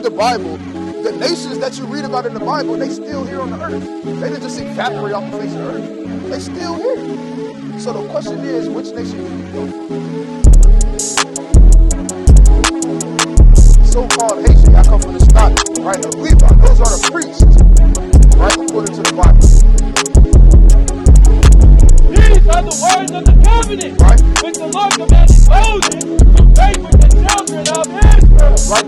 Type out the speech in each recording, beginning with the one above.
the Bible, the nations that you read about in the Bible, they still here on the earth. They didn't just evaporate off the face of the earth. They still here. So the question is, which nation do you go from? So-called Haitian, I come from the stock, right? The Levite, those are the priests, right? According to the Bible. These are the words of the covenant, right? Which the Lord commanded Moses to make with the children of Israel. Right?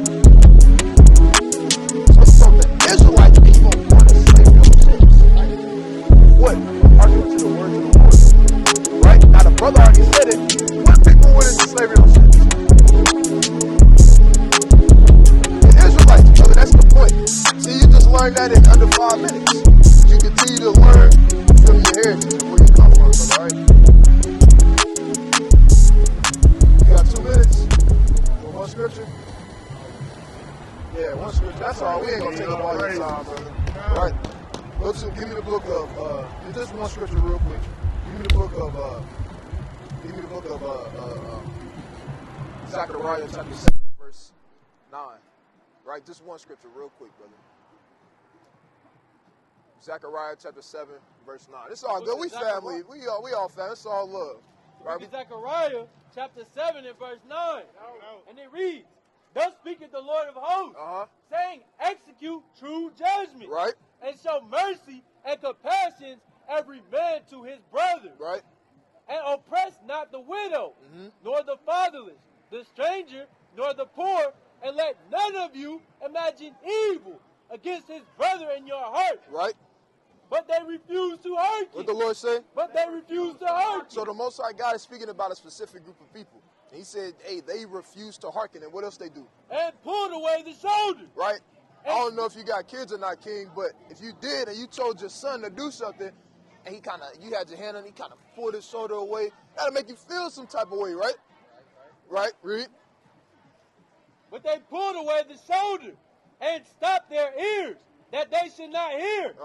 So the Israelites ain't even born in slavery on six. What? Arguing to the words of the Lord. Right? Now the brother already said it. What people went into slavery on six? The Israelites, brother, that's the point. See, you just learned that in under 5 minutes. You continue to learn from your heritage, where you come from, brother, alright? You got 2 minutes? For one scripture? Yeah, one scripture. That's all. We ain't gonna take up all your time, brother. Right? Give me the book of just one scripture real quick. Give me the book of Zechariah chapter 7 and verse 9. Right? Just one scripture real quick, brother. Zechariah chapter 7 verse 9. It's all good. We family. We all family. It's all love. Right? Zechariah chapter 7 and verse 9. And it reads, "Thus speaketh the Lord of hosts, saying, execute true judgment, right, and show mercy and compassion every man to his brother, right, and oppress not the widow, nor the fatherless, the stranger, nor the poor, and let none of you imagine evil against his brother in your heart." Right. But they refuse to hearken. What the Lord say? But they refuse to hearken. So the Most High God is speaking about a specific group of people. He said, hey, they refuse to hearken. And what else they do? And pulled away the shoulder. Right? I don't know if you got kids or not, King, but if you did and you told your son to do something, and you had your hand on him, he kind of pulled his shoulder away, that'll make you feel some type of way, right? Right? Read. But they pulled away the shoulder and stopped their ears, that they should not hear.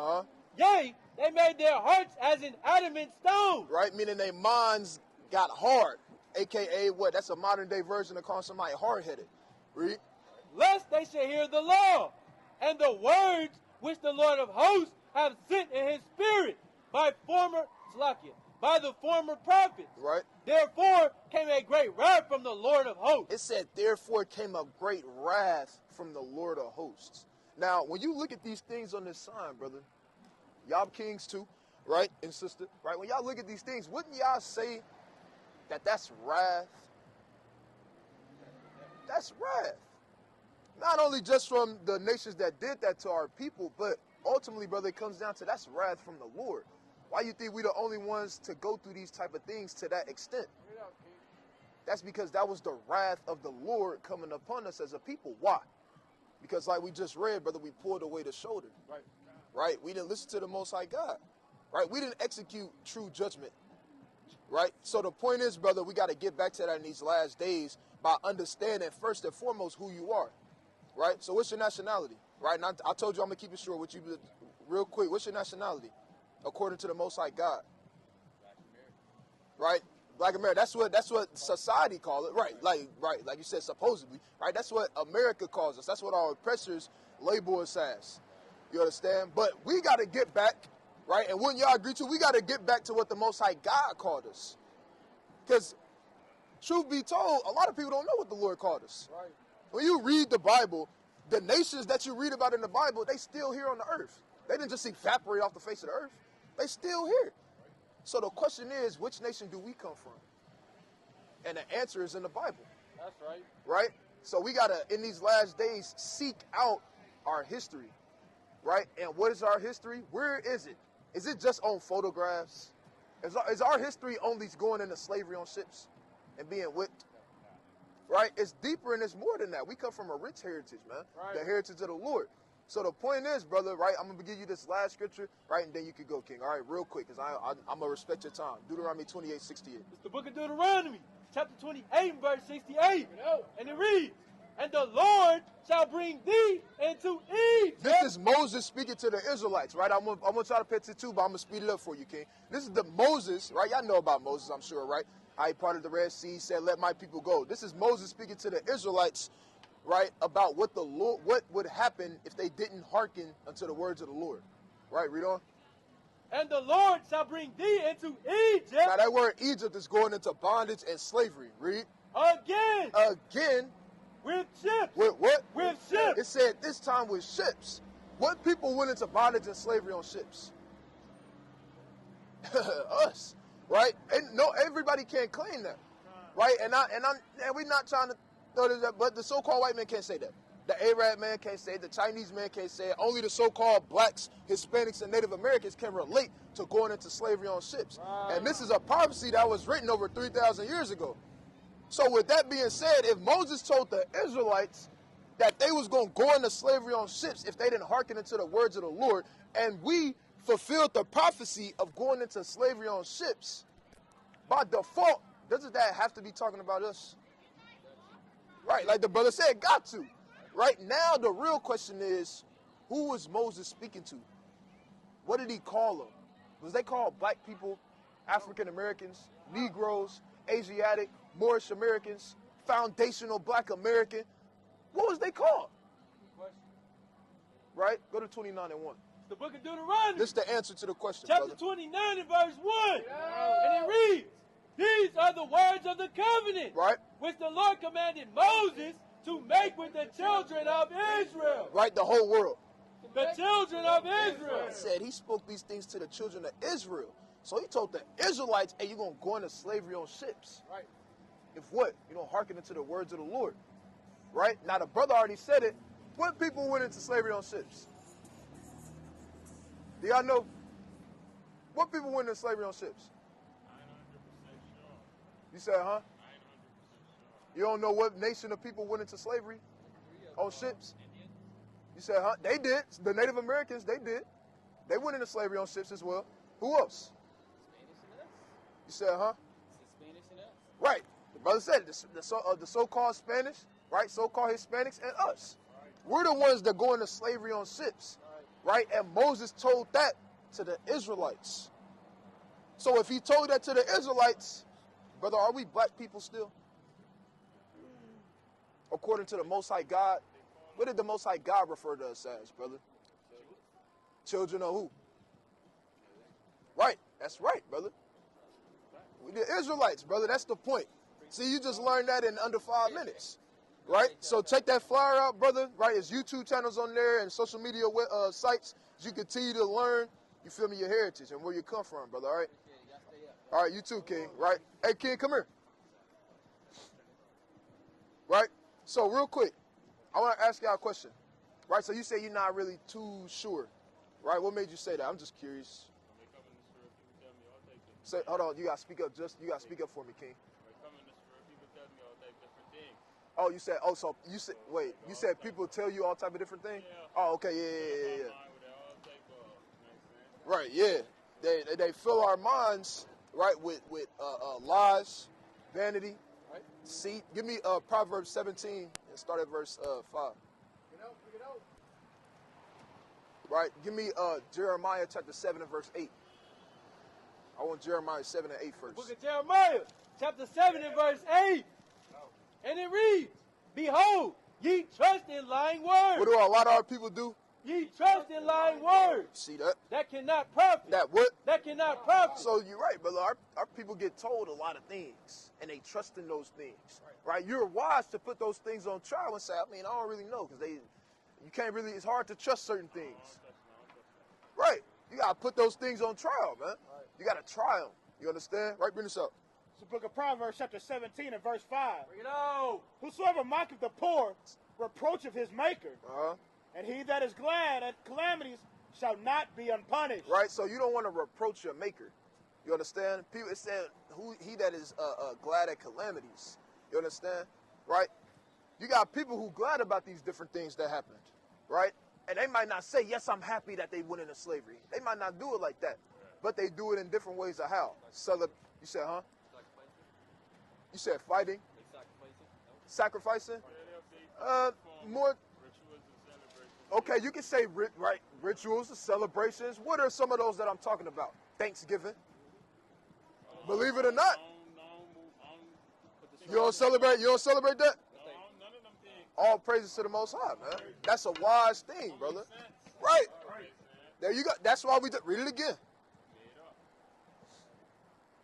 Yea, they made their hearts as an adamant stone. Right? Meaning their minds got hard. AKA what? That's a modern day version of calling somebody hard-headed. Read. Lest they should hear the law and the words which the Lord of hosts have sent in his spirit by the former prophets. Right. Therefore came a great wrath from the Lord of hosts. It said, therefore came a great wrath from the Lord of hosts. Now, when you look at these things on this sign, brother, y'all kings too, right, and sister, right? When y'all look at these things, wouldn't y'all say that that's wrath? That's wrath. Not only just from the nations that did that to our people, but ultimately, brother, it comes down to that's wrath from the Lord. Why you think we the only ones to go through these type of things to that extent? That's because that was the wrath of the Lord coming upon us as a people. Why? Because like we just read, brother, we pulled away the shoulder. Right? We didn't listen to the Most High God. Right? We didn't execute true judgment. Right? So the point is, brother, we got to get back to that in these last days by understanding first and foremost who you are. Right? So what's your nationality? Right? And I told you I'm going to keep it short with you real quick. What's your nationality? According to the Most High God. Right? Black America. That's what society call it. Right. Like you said, supposedly. Right? That's what America calls us. That's what our oppressors label us as. You understand? But we got to get back, right? And wouldn't y'all agree to, we got to get back to what the Most High God called us. Because, truth be told, a lot of people don't know what the Lord called us. Right. When you read the Bible, the nations that you read about in the Bible, they still here on the earth. They didn't just evaporate off the face of the earth. They still here. So the question is, which nation do we come from? And the answer is in the Bible. That's right. Right? So we got to, in these last days, seek out our history. Right? And what is our history? Where is it? Is it just on photographs? Is our history only going into slavery on ships and being whipped? Right? It's deeper and it's more than that. We come from a rich heritage, man. Right. The heritage of the Lord. So the point is, brother, right, I'm going to give you this last scripture, right, and then you can go, King. All right, real quick, because I'm going to respect your time. Deuteronomy 28:68. It's the book of Deuteronomy, chapter 28, verse 68. And it reads, "And the Lord shall bring thee into Egypt." This is Moses speaking to the Israelites, right? I'm going to try to pay attention too, but I'm going to speed it up for you, King. This is the Moses, right? Y'all know about Moses, I'm sure, right? How he parted the Red Sea, said, let my people go. This is Moses speaking to the Israelites right, about what the Lord, what would happen if they didn't hearken unto the words of the Lord. Right, read on. And the Lord shall bring thee into Egypt. Now that word Egypt is going into bondage and slavery. Read. Again. Again. With ships. With what? With ships. It said this time with ships. What people went into bondage and slavery on ships? Us, right? And no, everybody can't claim that, right? And we're not trying to throw this up, but the so-called white man can't say that. The Arab man can't say it. The Chinese man can't say it. Only the so-called blacks, Hispanics, and Native Americans can relate to going into slavery on ships. Wow. And this is a prophecy that was written over 3,000 years ago. So with that being said, if Moses told the Israelites that they was going to go into slavery on ships if they didn't hearken into the words of the Lord, and we fulfilled the prophecy of going into slavery on ships, by default, doesn't that have to be talking about us? Right, like the brother said, got to. Right now, the real question is, who was Moses speaking to? What did he call them? Was they called black people, African Americans, Negroes, Asiatic, Moorish Americans, foundational black American? What was they called? Right? Go to 29 and 1. The book of Deuteronomy. This is the answer to the question, Chapter brother. 29 and verse 1. And it reads, these are the words of the covenant, right, which the Lord commanded Moses to make with the children of Israel. Right, the whole world. The children of Israel. He said he spoke these things to the children of Israel. So he told the Israelites, hey, you're going to go into slavery on ships. Right. If what? You don't hearken into the words of the Lord. Right? Now, the brother already said it. What people went into slavery on ships? Do y'all know? What people went into slavery on ships? You said, huh? You don't know what nation of people went into slavery on ships? You said, huh? They did. The Native Americans, they did. They went into slavery on ships as well. Who else? You said, huh? Spanish and us. Right. The brother said the so-called Spanish, right? So-called Hispanics and us. We're the ones that go into slavery on ships, right? And Moses told that to the Israelites. So if he told that to the Israelites, brother, are we black people still? According to the Most High God, what did the Most High God refer to us as, brother? Children of who? Right. That's right, brother. We the Israelites, brother. That's the point. See, you just learned that in under 5 minutes. Right? So check that flyer out, brother. Right? There's YouTube channels on there and social media sites. You continue to learn, you feel me, your heritage and where you come from, brother. All right? All right, you too, King. Right? Hey, King, come here. Right? So real quick, I want to ask y'all a question. Right? So you say you're not really too sure. Right? What made you say that? I'm just curious. Say, hold on, you gotta speak up. You gotta speak up for me, King. Oh, you said. Oh, so you said. Wait, you said people tell you all type of different things. Oh, okay, yeah. Right, yeah. They fill our minds, right, with lies, vanity. Right. See, give me Proverbs 17 and start at verse 5. Right, give me Jeremiah chapter 7 and verse 8. I want Jeremiah 7 and 8 first. The book of Jeremiah, chapter 7 and verse 8. And it reads, behold, ye trust in lying words. What do a lot of our people do? Ye trust in lying words. See that? That cannot profit. That what? That cannot profit. So you're right, brother. Our people get told a lot of things, and they trust in those things. Right? You're wise to put those things on trial and say, I mean, I don't really know, because you can't really, it's hard to trust certain things. Right. You got to put those things on trial, man. You got to try them. You understand? Right, bring this up. It's the book of Proverbs, chapter 17 and verse 5. Bring it on. Whosoever mocketh the poor reproacheth his maker, Uh-huh. and he that is glad at calamities shall not be unpunished. Right, so you don't want to reproach your maker. You understand? People, it said, he that is glad at calamities. You understand? Right? You got people who glad about these different things that happened. Right? And they might not say, yes, I'm happy that they went into slavery. They might not do it like that. But they do it in different ways of how. You said, huh? You said fighting? Sacrificing? More. Okay, you can say, right, rituals, celebrations. What are some of those that I'm talking about? Thanksgiving. Believe it or not. You don't celebrate that? None of them things. All praises to the Most High, man. That's a wise thing, brother. Right. There you go. That's why we read it again.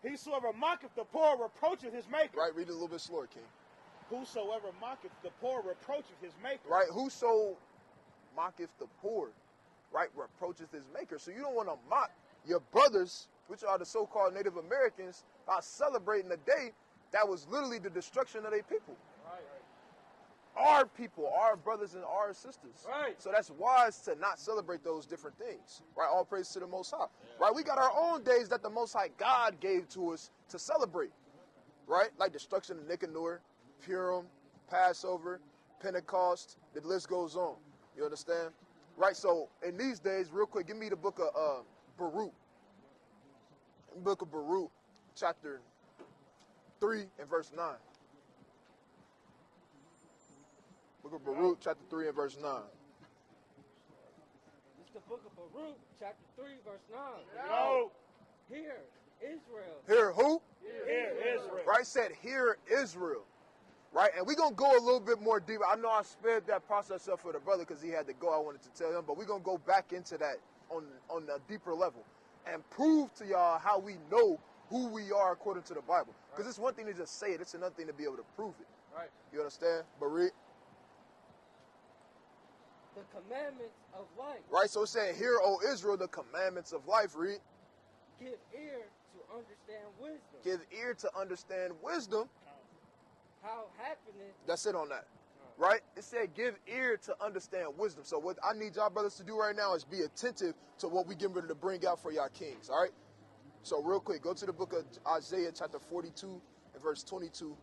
Whosoever mocketh the poor reproacheth his maker. Right. Read it a little bit slower, King. Whosoever mocketh the poor reproacheth his maker. Right. Whoso mocketh the poor, right, reproacheth his maker. So you don't want to mock your brothers, which are the so-called Native Americans, by celebrating a day that was literally the destruction of their people. Our people, our brothers and our sisters. Right. So that's wise to not celebrate those different things. Right? All praise to the Most High. Right? We got our own days that the Most High God gave to us to celebrate. Right? Like destruction of Nicanor, Purim, Passover, Pentecost, the list goes on. You understand? Right? So in these days, real quick, give me the book of Baruch. Book of Baruch, chapter 3 and verse 9. Book of Baruch, chapter 3 and verse 9. It's the book of Baruch, chapter 3, verse 9. Yo. Hear, Israel. Hear who? Hear Israel. Right? Said, hear Israel. Right? And we're going to go a little bit more deep. I know I sped that process up for the brother because he had to go. I wanted to tell him. But we're going to go back into that on a deeper level and prove to y'all how we know who we are according to the Bible. Because it's one thing to just say it. It's another thing to be able to prove it. Right. You understand? But read. The commandments of life. Right? So it said, hear, O Israel, the commandments of life. Read. Give ear to understand wisdom. Give ear to understand wisdom. How happeneth. That's it on that. Right? It said give ear to understand wisdom. So what I need y'all brothers to do right now is be attentive to what we getting ready to bring out for y'all kings. All right? So real quick, go to the book of Isaiah chapter 42 and verse 22.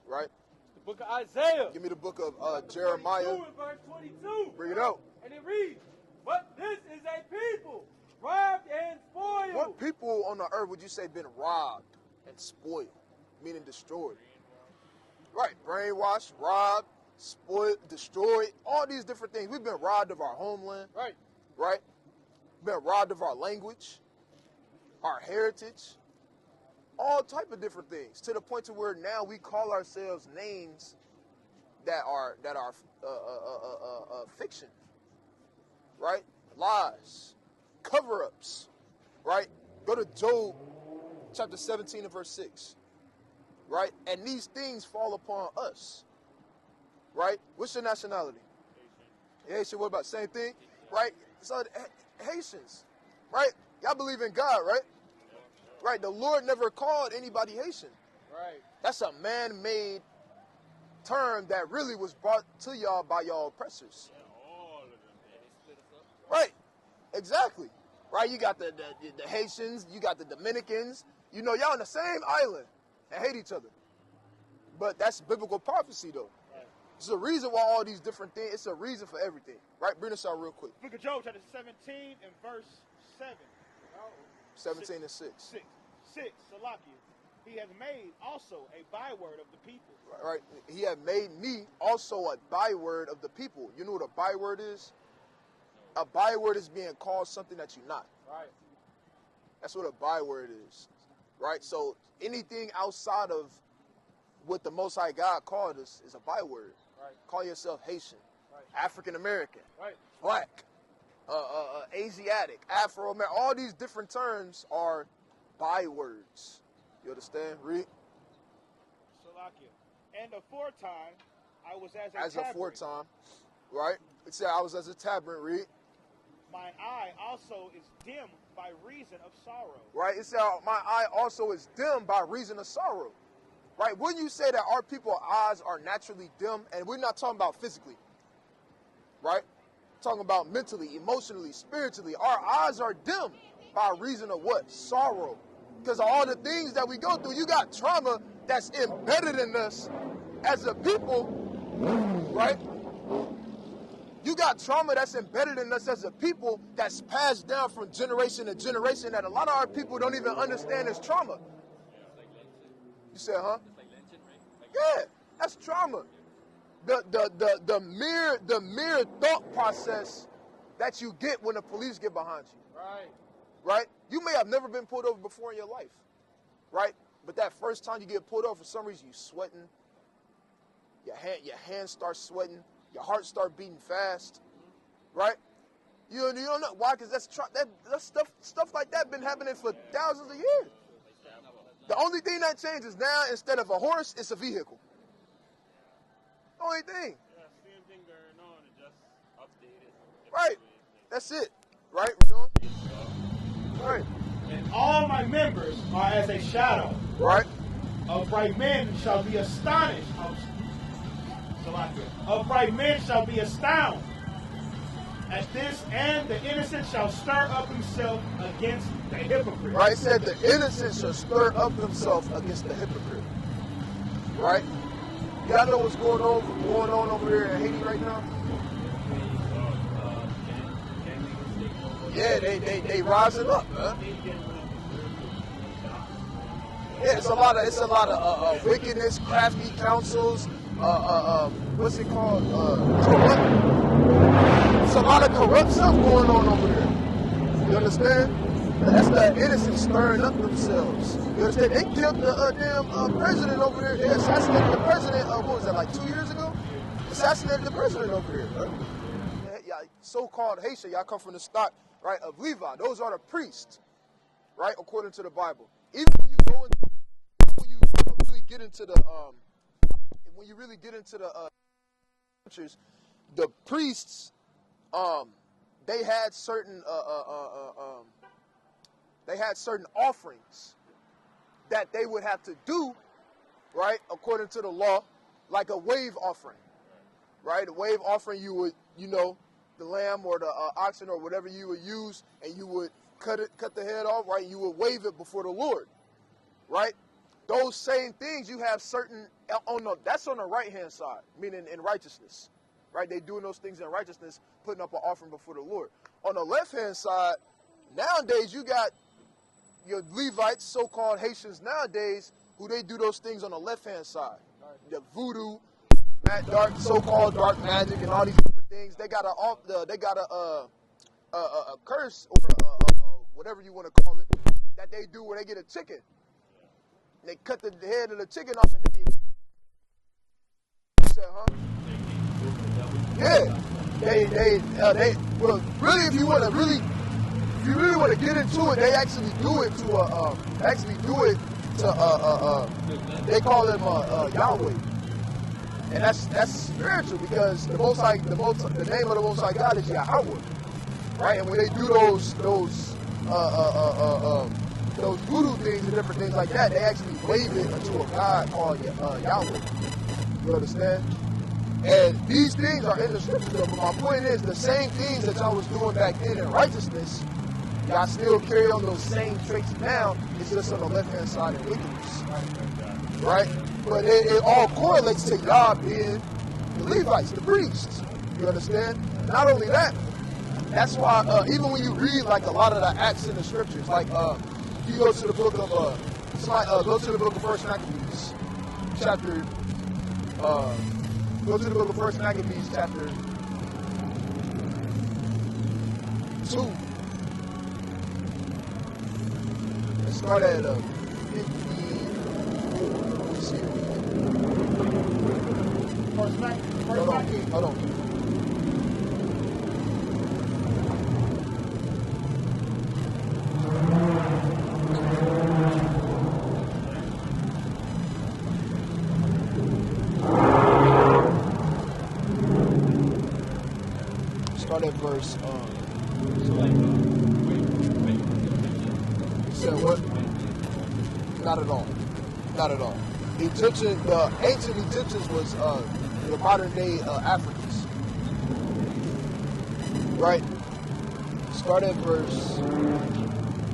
Right? The book of Isaiah. Give me the book of Jeremiah. 42 and verse 22. Bring it out. And it reads, but this is a people robbed and spoiled. What people on the earth would you say been robbed and spoiled? Meaning destroyed. Right, brainwashed, robbed, spoiled, destroyed, all these different things. We've been robbed of our homeland. Right. Right? Been robbed of our language, our heritage, all type of different things. To the point to where now we call ourselves names that are fiction. Right? Lies, cover-ups. Right? Go to Job chapter 17 and verse 6. Right? And these things fall upon us. Right? What's your nationality? Haitian. What about same thing? Right? So Haitians. Right? Y'all believe in God, right? Right. The Lord never called anybody Haitian. Right. That's a man-made term that really was brought to y'all by y'all oppressors. Right. Exactly. Right? You got the Haitians, you got the Dominicans. You know, y'all on the same island and hate each other. But that's biblical prophecy, though. Right. It's a reason why all these different things, it's a reason for everything. Right? Bring this out real quick. Book of Job, chapter 17 and verse 7. 17 and 6. 6. Salakia. He has made also a byword of the people. Right? He had made me also a byword of the people. You know what a byword is? A byword is being called something that you're not. Right. That's what a byword is. Right? So anything outside of what the Most High God called us is a byword. Right. Call yourself Haitian, Right. African American, Right. Black, Asiatic, Afro-American. All these different terms are bywords. You understand? Read. Salakia. And aforetime, I was as As tabernacle. aforetime. Right? It said I was as a tabernacle. Read. Mine eye also is dim by reason of sorrow. Right? It said my eye also is dim by reason of sorrow. Right? Wouldn't you say that our people's eyes are naturally dim? And we're not talking about physically. Right? Talking about mentally, emotionally, spiritually. Our eyes are dim by reason of what? Sorrow. Because of all the things that we go through, you got trauma that's embedded in us as a people, right? You got trauma that's embedded in us as a people that's passed down from generation to generation that a lot of our people don't even understand as trauma. You said, huh? Yeah, that's trauma. The mere thought process that you get when the police get behind you. Right. Right? You may have never been pulled over before in your life. Right? But that first time you get pulled over, for some reason you sweating, Your hands start sweating. Your heart start beating fast, right? You don't know why, because that's stuff like that been happening for thousands of years. The only thing that changes now, instead of a horse, it's a vehicle. The only thing. Yeah, same thing going on, it just updated. Right. That's it. Right? Right. And all my members are as a shadow. Right. Upright men shall be astonished. Upright men shall be astounded at this, and the innocent shall stir up himself against the hypocrite. Right? It said the innocent shall stir up himself against the hypocrite. Right? Y'all know what's going on over here in Haiti right now? Yeah, they rising up, man. Yeah, it's a lot of wickedness, crafty councils. What's it called? It's a lot of corrupt stuff going on over there. You understand? That's the innocent stirring up themselves. You understand? They killed the damn president over there. They assassinated the president. What was that, like 2 years ago? Assassinated the president over here. Y'all so-called Haitian, y'all come from the stock, right, of Levite. Those are the priests, right, according to the Bible. Even when you go into, when you really get into the scriptures, the priests, they had certain offerings that they would have to do, right, according to the law, like a wave offering, right? A wave offering, you would, the lamb or the oxen or whatever you would use, and you would cut the head off, right? You would wave it before the Lord, right? Those same things, you have certain, that's on the right-hand side, meaning in righteousness, right? They doing those things in righteousness, putting up an offering before the Lord. On the left-hand side, nowadays, you got your Levites, so-called Haitians nowadays, who they do those things on the left-hand side. The voodoo, so-called dark magic, and all these different things. They got a curse, or whatever you want to call it, that they do where they get a chicken. They cut the head of the chicken off, and then well, really, if you really want to get into it, they actually do it to they call him Yahweh, and that's spiritual, because the name of the Most High God is Yahweh, right? And when they do those voodoo things and different things like that, they actually wave it unto a god called Yahweh. You understand? And these things are in the scriptures, but my point is, the same things that y'all was doing back then in righteousness, y'all still carry on those same traits now. It's just on the left-hand side of wickedness. Right? But it all correlates to y'all being the Levites, the priests. You understand? Not only that, that's why even when you read like a lot of the acts in the scriptures, like you go to the book of go to the book of First Maccabees, chapter. Go to the book of First Maccabees, chapter 2. Let's start at 50. Let's see. First Maccabees. Hold on. Start at verse. Said what? Not at all. Not at all. The ancient Egyptians was the modern day Africans. Right? Start at verse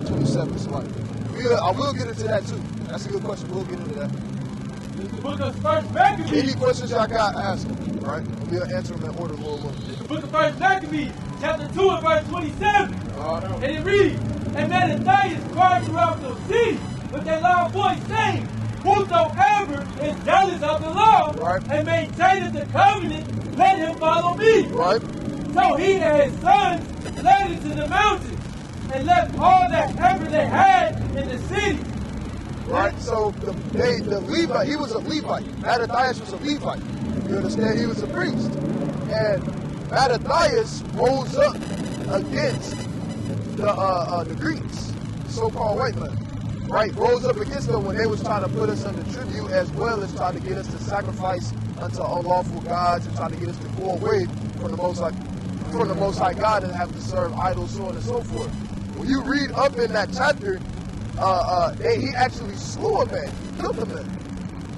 27. Somebody. I will get into that too. That's a good question. We'll get into that. The book of First Maccabees. Any questions y'all got, ask them. Right? We'll answer them in order, Lord willing. The book of First Maccabees, chapter 2 and verse 27. And it reads, and Mattathias cried throughout the city with a loud voice, saying, whosoever is zealous of the law and maintaineth the covenant, let him follow me. Right. So he and his sons fled into the mountains and left all that ever they had in the city. Right. So the Levite, he was a Levite. Mattathias was a Levite. You understand? He was a priest. And Mattathias rose up against the Greeks, so-called white men. Right? Rose up against them when they was trying to put us under tribute, as well as trying to get us to sacrifice unto unlawful gods and trying to get us to go away from the Most High God and have to serve idols, so on and so forth. When you read up in that chapter, he actually slew a man, killed a man,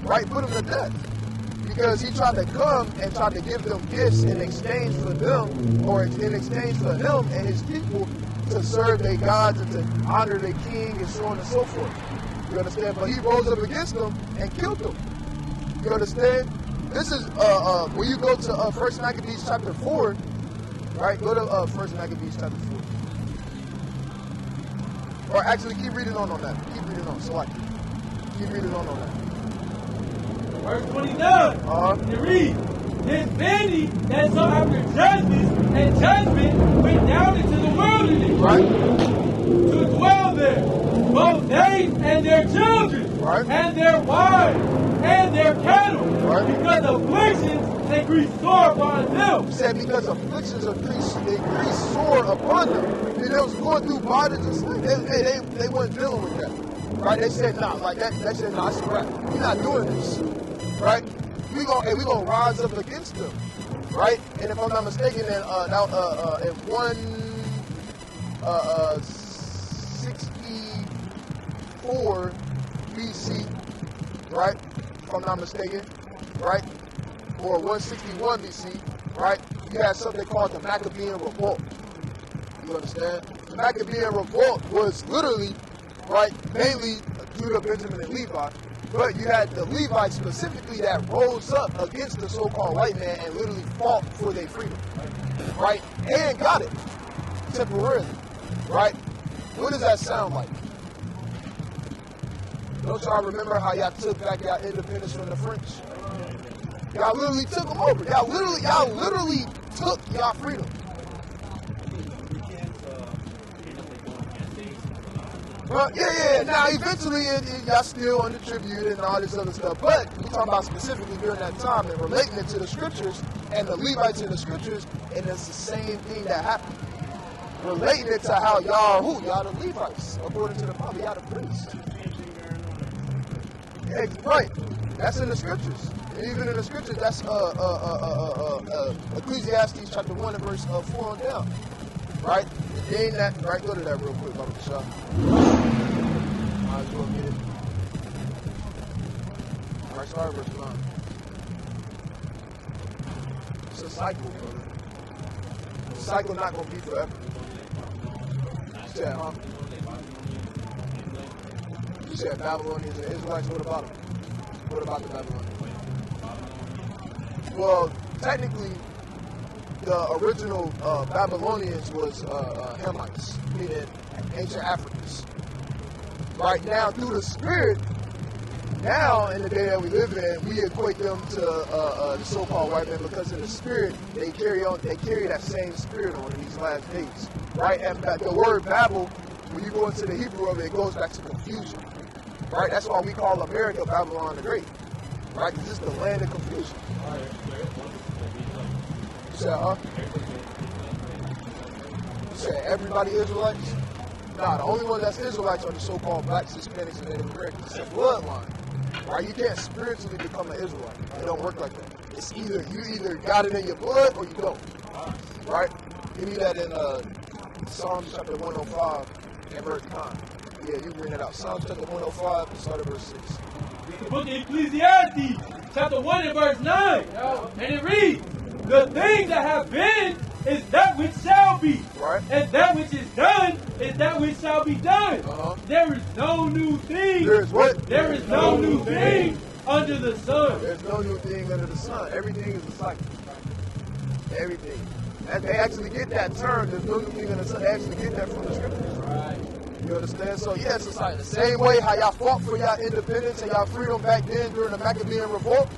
right? Put him to death. Because he tried to come and tried to give them gifts in exchange for them, or in exchange for him and his people to serve their gods and to honor their king and so on and so forth. You understand? But he rose up against them and killed them. You understand? This is, when you go to 1 Maccabees chapter 4, right? Go to 1 Maccabees chapter 4. Or actually, keep reading on that. Keep reading on. So keep reading on that. Verse 29. It reads, "This vanity that sought after justice and judgment went down into the wilderness, right, to dwell there, both they and their children, right, and their wives, and their cattle, right, because afflictions increased sore upon them." He said because afflictions increased sore upon them. And they was going through bondage and slavery. They weren't dealing with that. Right? They said, nah, like that said, nah, it's crap. We're not doing this. Right? We gonna rise up against them. Right? And if I'm not mistaken, in 164 BC, right? If I'm not mistaken, right? Or 161 BC, right? You had something called the Maccabean Revolt. You understand? The Maccabean Revolt was literally, right, mainly Judah, Benjamin, and Levi. But you had the Levites specifically that rose up against the so-called white man and literally fought for their freedom, right? And got it temporarily, right? What does that sound like? Don't y'all remember how y'all took back y'all independence from the French? Y'all literally took them over. Y'all literally took y'all freedom. Yeah. Now, eventually, y'all still under tribute and all this other stuff. But we're talking about specifically during that time and relating it to the scriptures and the Levites in the scriptures, and it's the same thing that happened. Relating it to how y'all the Levites, according to the Bible, y'all the priests. Yeah, right. That's in the scriptures. And even in the scriptures, that's Ecclesiastes chapter 1 and verse 4 on down. Right? Ain't that right? Go to that real quick, Baba Shah. Might as well get it. Alright, start verse 9. It's a cycle, brother. The cycle not gonna be forever. You said, huh? You said Babylonians and Israelites. What about them? What about the Babylonians? Well, technically, the original Babylonians was Hamites, meaning ancient Africans. Right now, through the spirit, now in the day that we live in, we equate them to the so-called white men because of the spirit they carry that same spirit on in these last days. Right? And the word Babel, when you go into the Hebrew of it, it goes back to confusion. Right? That's why we call America Babylon the Great. Right? Because it's the land of confusion. You said, huh? You said everybody Israelites? Nah, the only one that's Israelites are the so-called blacks, Hispanics, and Native Americans. It's a bloodline. Right? You can't spiritually become an Israelite. It don't work like that. It's you either got it in your blood or you don't. Right? You read that in Psalms chapter 105 and verse 9. Yeah, you bring that out. Psalms chapter 105, start at verse 6. The book of Ecclesiastes, chapter 1 and verse 9. And it reads, "The things that have been is that which shall be. Right. And that which is done is that which shall be done. There is no new thing. There is what? There is no new thing under the sun." There's no new thing under the sun. Everything is a cycle. Everything. And they actually get that term, there's no new thing under the sun. They actually get that from the scriptures. Right. You understand? So yeah, it's like the same way how y'all fought for y'all independence and y'all freedom back then during the Maccabean Revolt,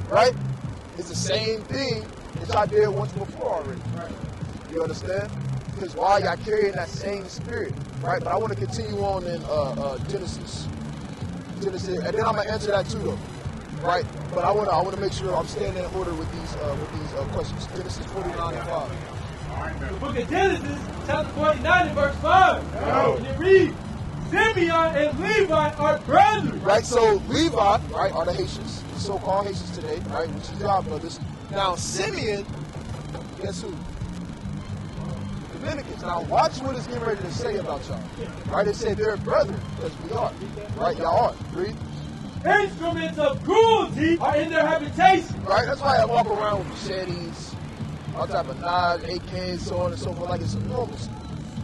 right? It's the same thing that y'all did once before already. Right. You understand? Because why y'all carrying that same spirit, right? But I want to continue on in Genesis, and then I'm gonna answer that too though. right? But I want to make sure I'm staying in order with these questions. Genesis 49 and 5. The book of Genesis, chapter 49 and verse 5. And it reads, Simeon and Levite are brothers. Right, so Levite, right, are the Haitians, the so-called Haitians today, right, which is our brothers. Now Simeon, guess who? Dominicans. Now watch what it's getting ready to say about y'all. Right, it said they're brothers, because we are. Right, y'all are. Read. Instruments of cruelty are in their habitation. Right, that's why I walk around with machetes, all type of knives, AKs, so on and so forth, like it's enormous.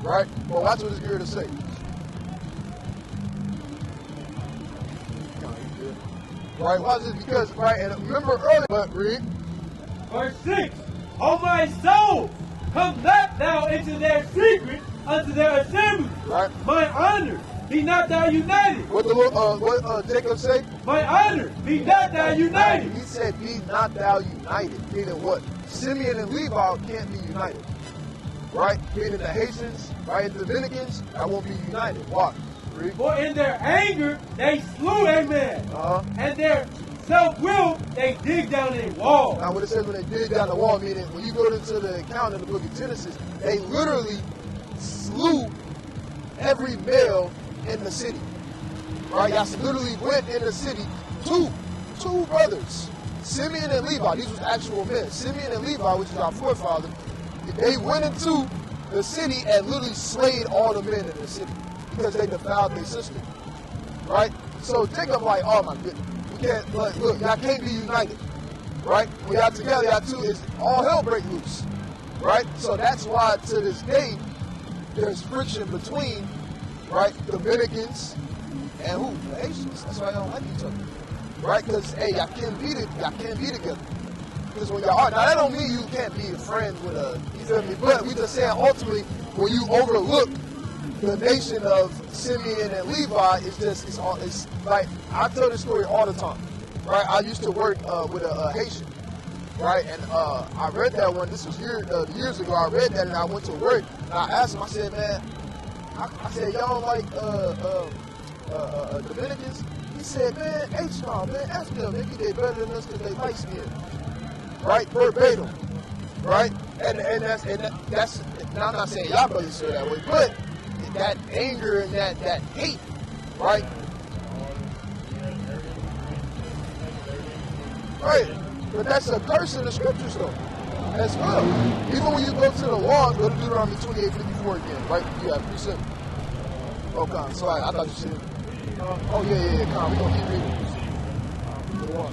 Right? But watch what it's getting ready to say. Right, watch this because, right, and remember earlier, but read. Verse 6. O my soul, come not thou into their secret unto their assembly. Right. My honor, be not thou united. What Jacob say? My honor, be not thou united. He said, be not thou united. Meaning what? Simeon and Levi can't be united. Right? Meaning the Haitians, right, and the Dominicans, that won't be united. Why? Read. For in their anger they slew a man, and their self-will they dig down a wall. Now what it says when they dig down the wall, meaning when you go into the account in the book of Genesis, they literally slew every male in the city. Right? Y'all literally went in the city, two brothers, Simeon and Levi. These was actual men. Simeon and Levi, which is our forefather, they went into the city and literally slayed all the men in the city because they defiled their sister. Right? So Jacob like, oh my goodness, we can't, look, y'all can't be united. Right? When y'all together, y'all two, is all hell break loose. Right? So that's why to this day, there's friction between, right, Dominicans and who? The Haitians. That's why y'all don't like each other. Right? Because, hey, y'all can't be together. Because when y'all are, now that don't mean you can't be friends with you feel me? But we just saying ultimately, when you overlook the nation of Simeon and Levi, it's like, I tell this story all the time. Right? I used to work with a Haitian. Right? And I read that one, this was years ago, I read that and I went to work and I asked him, I said, man, I said, y'all like Dominicans? He said, man, H-Star, man, ask them, maybe they better than us because they light skinned. Right? Verbatim. Right? And that's now I'm not saying y'all brothers feel that way, but that anger and that hate, right? Right. But that's a curse in the scriptures though. As well. Even when you go to the law, go to Deuteronomy 28:54 again, right? You have precept. Oh, Con, sorry, I thought you said. Oh, yeah, Con, we're going to keep reading. Go on.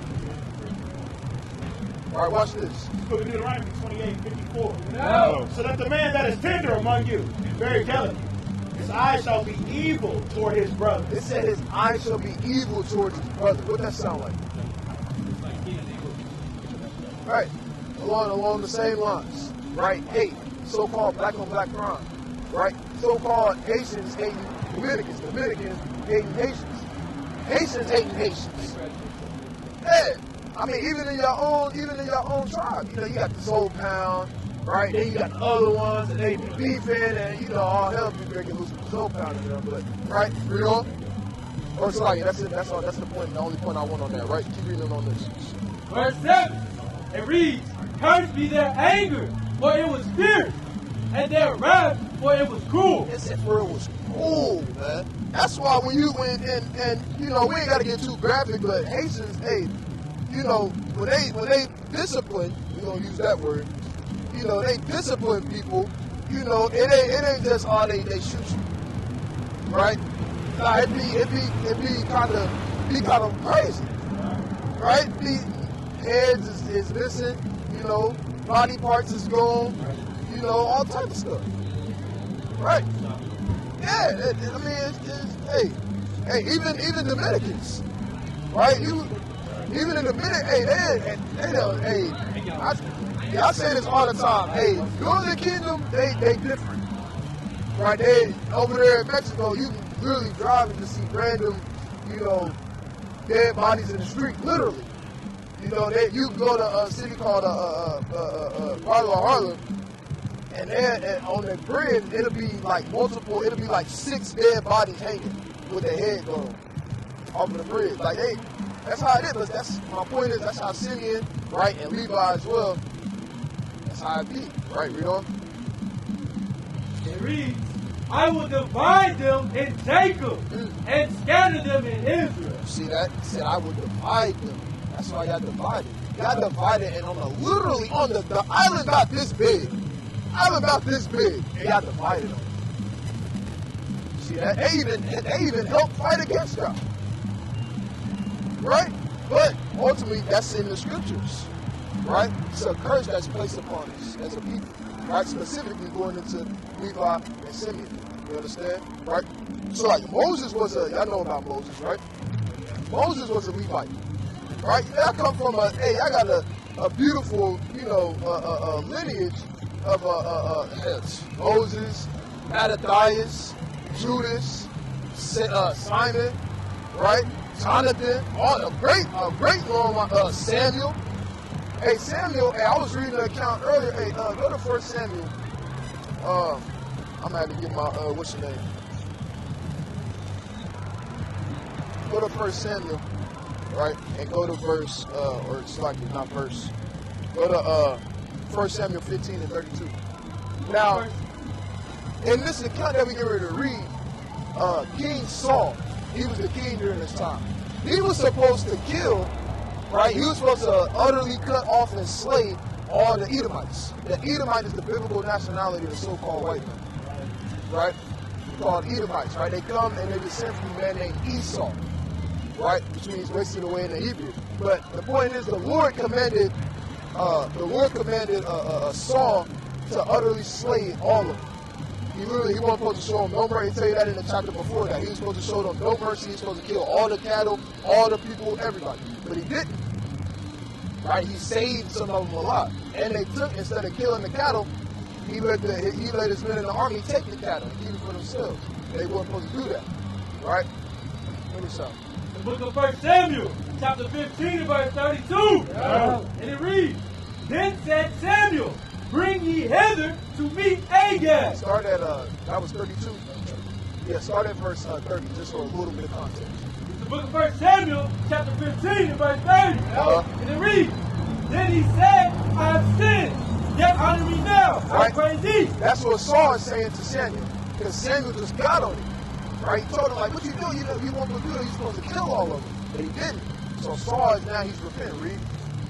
All right, watch this. Book of Deuteronomy 28:54. No. So that the man that is tender among you, and very delicate, his eyes shall be evil toward his brother. It said his eyes shall be evil towards his brother. What that sound like? Right. Along the same lines. Right? Hate. So-called black on black crime. Right? So-called Haitians hating Dominicans. Dominicans hating Haitians. Haitians hating Haitians. Yeah. I mean, even in your own tribe, you know, you got the Soul Pound, right? Then you got the other ones, and they be beefing, and you know, all hell be breaking loose with the Soul Pound in them. But right, read on. Or so like, that's it. That's all. That's the point. The only point I want on that. Right? Keep reading on this. Verse 7. It reads, "Cursed be their anger, for it was fierce, and their wrath, for it was cruel." It said for it was cruel, man. That's why when you went and you know, we ain't got to get too graphic, but Haitians, hey. You know, when they discipline, we're gonna use that word, you know, they discipline people, you know, it ain't just they shoot you. Right? Nah, it be kind of crazy. Right? The heads is missing, you know, body parts is gone, you know, all type of stuff. Right? Yeah, I mean hey, even Dominicans, right? Even in the minute, I say this all the time. Hey, Northern Kingdom, they different. Right? They over there in Mexico, you can literally drive and just see random, you know, dead bodies in the street, literally. You know, you can go to a city called Harlem, and then on the bridge, it'll be like 6 dead bodies hanging with their head gone off of the bridge. Like, hey. That's how it is. But that's my point is that's how Simeon, right, and Levi as well. That's how it be, right? Read on. It reads, I will divide them in Jacob and scatter them in Israel. See that? He said, I will divide them. That's why y'all divided. Y'all divided, and literally on the island about this big. Island about this big. And y'all divided them. See that? They even helped fight against y'all. Right? But ultimately, that's in the scriptures. Right? It's a curse that's placed upon us as a people. Right? Specifically going into Levi and Simeon. You understand? Right? So like Moses was y'all know about Moses, right? Moses was a Levite. Right? I come from I got a beautiful, lineage of Moses, Mattathias, Judas, Simon, right? Jonathan, all a great long Samuel. Hey, Samuel, I was reading an account earlier. Hey, go to 1 Samuel. I'm gonna have to get my what's your name? Go to 1 Samuel, right? And go to verse, or it's like not verse. Go to 1 Samuel 15 and 32. Now, in this account that we get ready to read, King Saul, he was the king during this time. He was supposed to kill, right? He was supposed to utterly cut off and slay all the Edomites. The Edomite is the biblical nationality of the so-called white man, right? Called Edomites, right? They come and they descend from a man named Esau, right? Which means wasted away in the Hebrew. But the point is, the Lord commanded Saul to utterly slay all of them. He wasn't supposed to show them no mercy. He tell you that in the chapter before that. He was supposed to show them no mercy. He was supposed to kill all the cattle, all the people, everybody. But he didn't. Right? He saved some of them alive. And they took, instead of killing the cattle, he let his men in the army take the cattle and keep it for themselves. They weren't supposed to do that. Right? Finish up. The book of 1 Samuel, chapter 15, verse 32. Yeah. And it reads, Then said Samuel, Bring ye hither to meet Agag. Start at, that was 32. Yeah, start at verse 30, just for a little bit of context. It's the book of 1 Samuel, chapter 15, and verse 30. And it reads, Then he said, I have sinned, yet honor me now, I pray thee. That's what Saul is saying to Samuel, because Samuel just got on him. Right? He told him, like, what you do? You want to do that, you're supposed to kill all of them. But he didn't. So Saul is now, he's repenting. Read.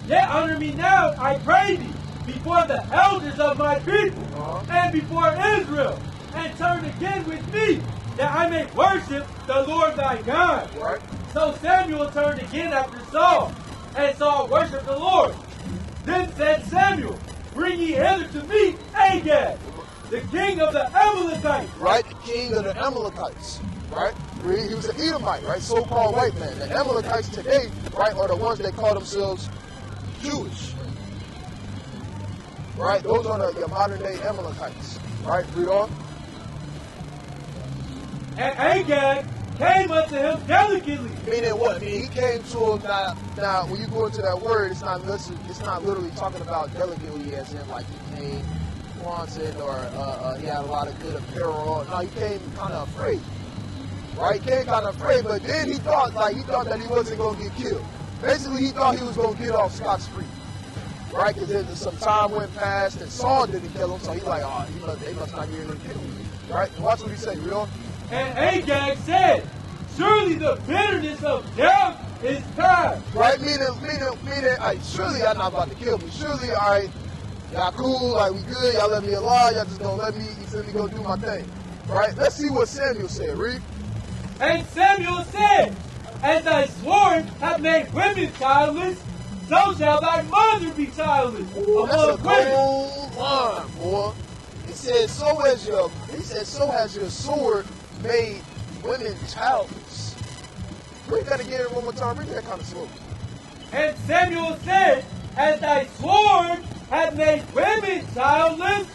Yet honor me now, I pray thee, before the elders of my people, and before Israel, and turn again with me, that I may worship the Lord thy God. Right. So Samuel turned again after Saul, and Saul worshiped the Lord. Then said Samuel, Bring ye hither to me Agag, the king of the Amalekites. Right, the king of the Amalekites. Right? He was an Edomite, right? So-called white man. The Amalekites today, right, are the ones that call themselves Jewish. Right? Those are your modern-day Amalekites. Right? Read on. And Agag came unto him delicately. Meaning what? Meaning he came to him. Now, when you go into that word, it's not literally talking about delicately as in like he came wanted or he had a lot of good apparel on. No, he came kind of afraid. Right? He came kind of afraid, but then he thought that he wasn't going to get killed. Basically, he thought he was going to get off scot-free. Right? Because then some time went past and Saul didn't kill him, so he's like, they must not get him killed. Right? Watch what he said. Read on. And Agag said, Surely the bitterness of death is past. Right? Meaning, surely y'all not about to kill me. Surely, all right, y'all cool, like we good, y'all let me alive, y'all just gonna let me, go do my thing. Right? Let's see what Samuel said. Read. And Samuel said, As thy sword hath made women childless, so shall thy mother be childless. Ooh, that's a gold line, boy. He said, so has your sword made women childless. Read that again one more time. Read that kind of slow. And Samuel said, As thy sword hath made women childless,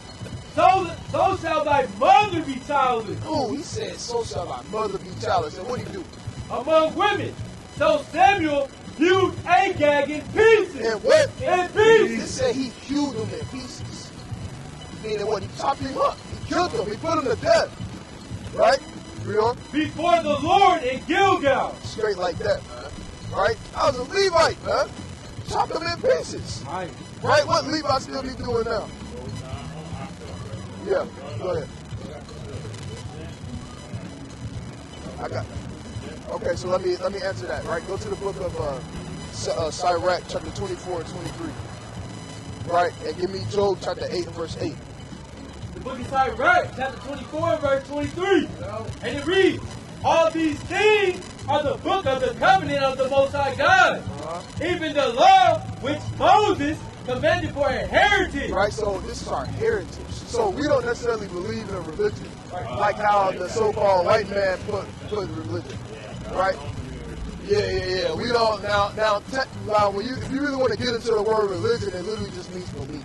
so shall thy mother be childless. Ooh, he said, so shall thy mother be childless. And what did he do? Among women. So Samuel hewed Agag in pieces. And what? In pieces. It said he hewed him in pieces. Meaning what? He chopped him up. He killed him. He put him to death. Right? Read on. Before the Lord in Gilgal. Straight like that, man. right? I was a Levite, man. Chop them in pieces. Right. Right? What Levite still be doing now? Yeah, go ahead. I got. Okay, so let me answer that. Right, go to the book of Sirach, chapter 24 and 23. Right, and give me Job chapter 8 and verse 8. The book of Sirach, chapter 24 and verse 23. And it reads, all these things are the book of the covenant of the Most High God. Even the law which Moses commanded for a heritage. Right, so this is our heritage. So we don't necessarily believe in a religion, like how the so-called white man put religion. Right? Yeah. We don't now. When if you really want to get into the word religion, it literally just means belief.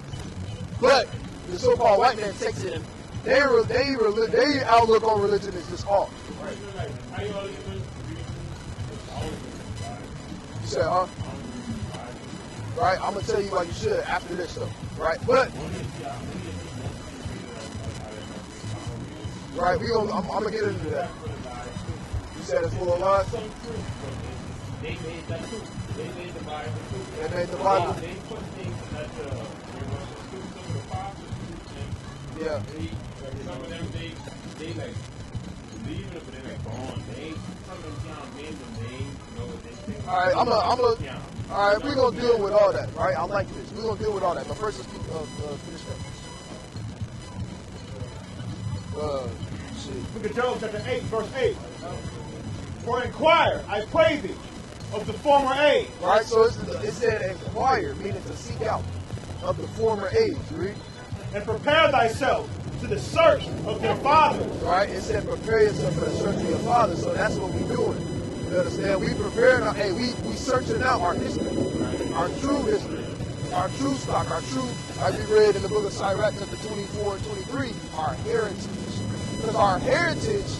But the so-called white man takes it, and their outlook on religion is just off. You said, huh? Right? I'm gonna tell you why you should after this, though. Right? But right, I'm gonna get into that. You said it's full of lies? They made that too. They made the Bible too. They made the Bible? They put things that they were some of the fathers. Yeah. Some of them, they like believe in it, but they're like gone. Some of them can't name them names, you know what they think. All right, we're gonna deal with all that, right? I like this. We're gonna deal with all that. But first, let's finish that. Look at Job chapter 8, verse 8. For inquire, I pray thee, of the former age. Right, so it said inquire, meaning to seek out, of the former age, read. And prepare thyself to the search of their fathers. Right, it said prepare yourself for the search of your fathers, so that's what we're doing. You understand? We preparing, we searching out our history, our true history, our true stock, our true, like we read in the book of Sirach, chapter 24 and 23, our heritage. Because our heritage,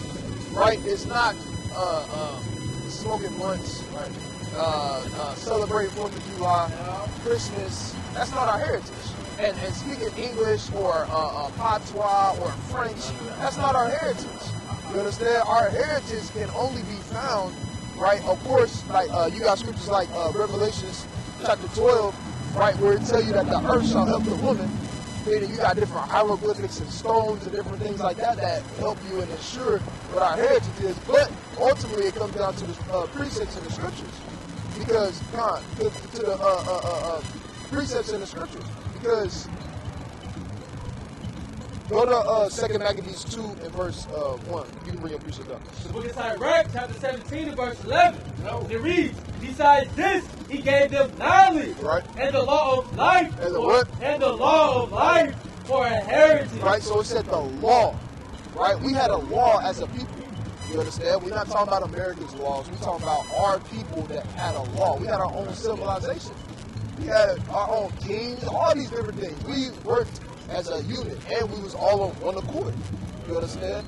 right, is not smoking blunts, right? Celebrating 4th of July, Christmas. That's not our heritage. And speaking English or patois or French, that's not our heritage. You understand? Our heritage can only be found, right? Of course, like you got scriptures like Revelations chapter 12, right, where it tells you that the earth shall help the woman. Meaning you got different hieroglyphics and stones and different things like that that help you and ensure what our heritage is. But ultimately, it comes down to the precepts in the scriptures, because to the precepts in the scriptures. Because go to 2 Maccabees 2 and verse 1. You can bring your precept up. The book of Sirach, chapter 17 and verse 11. It reads, besides this, he gave them knowledge, right, and the law of life, and the what? And the law of life for a heritage. Right, so it said the law. Right, we had a law as a people. You understand? We're not talking about America's laws. We're talking about our people that had a law. We had our own civilization. We had our own kings, all these different things. We worked as a unit, and we was all on one accord. You understand?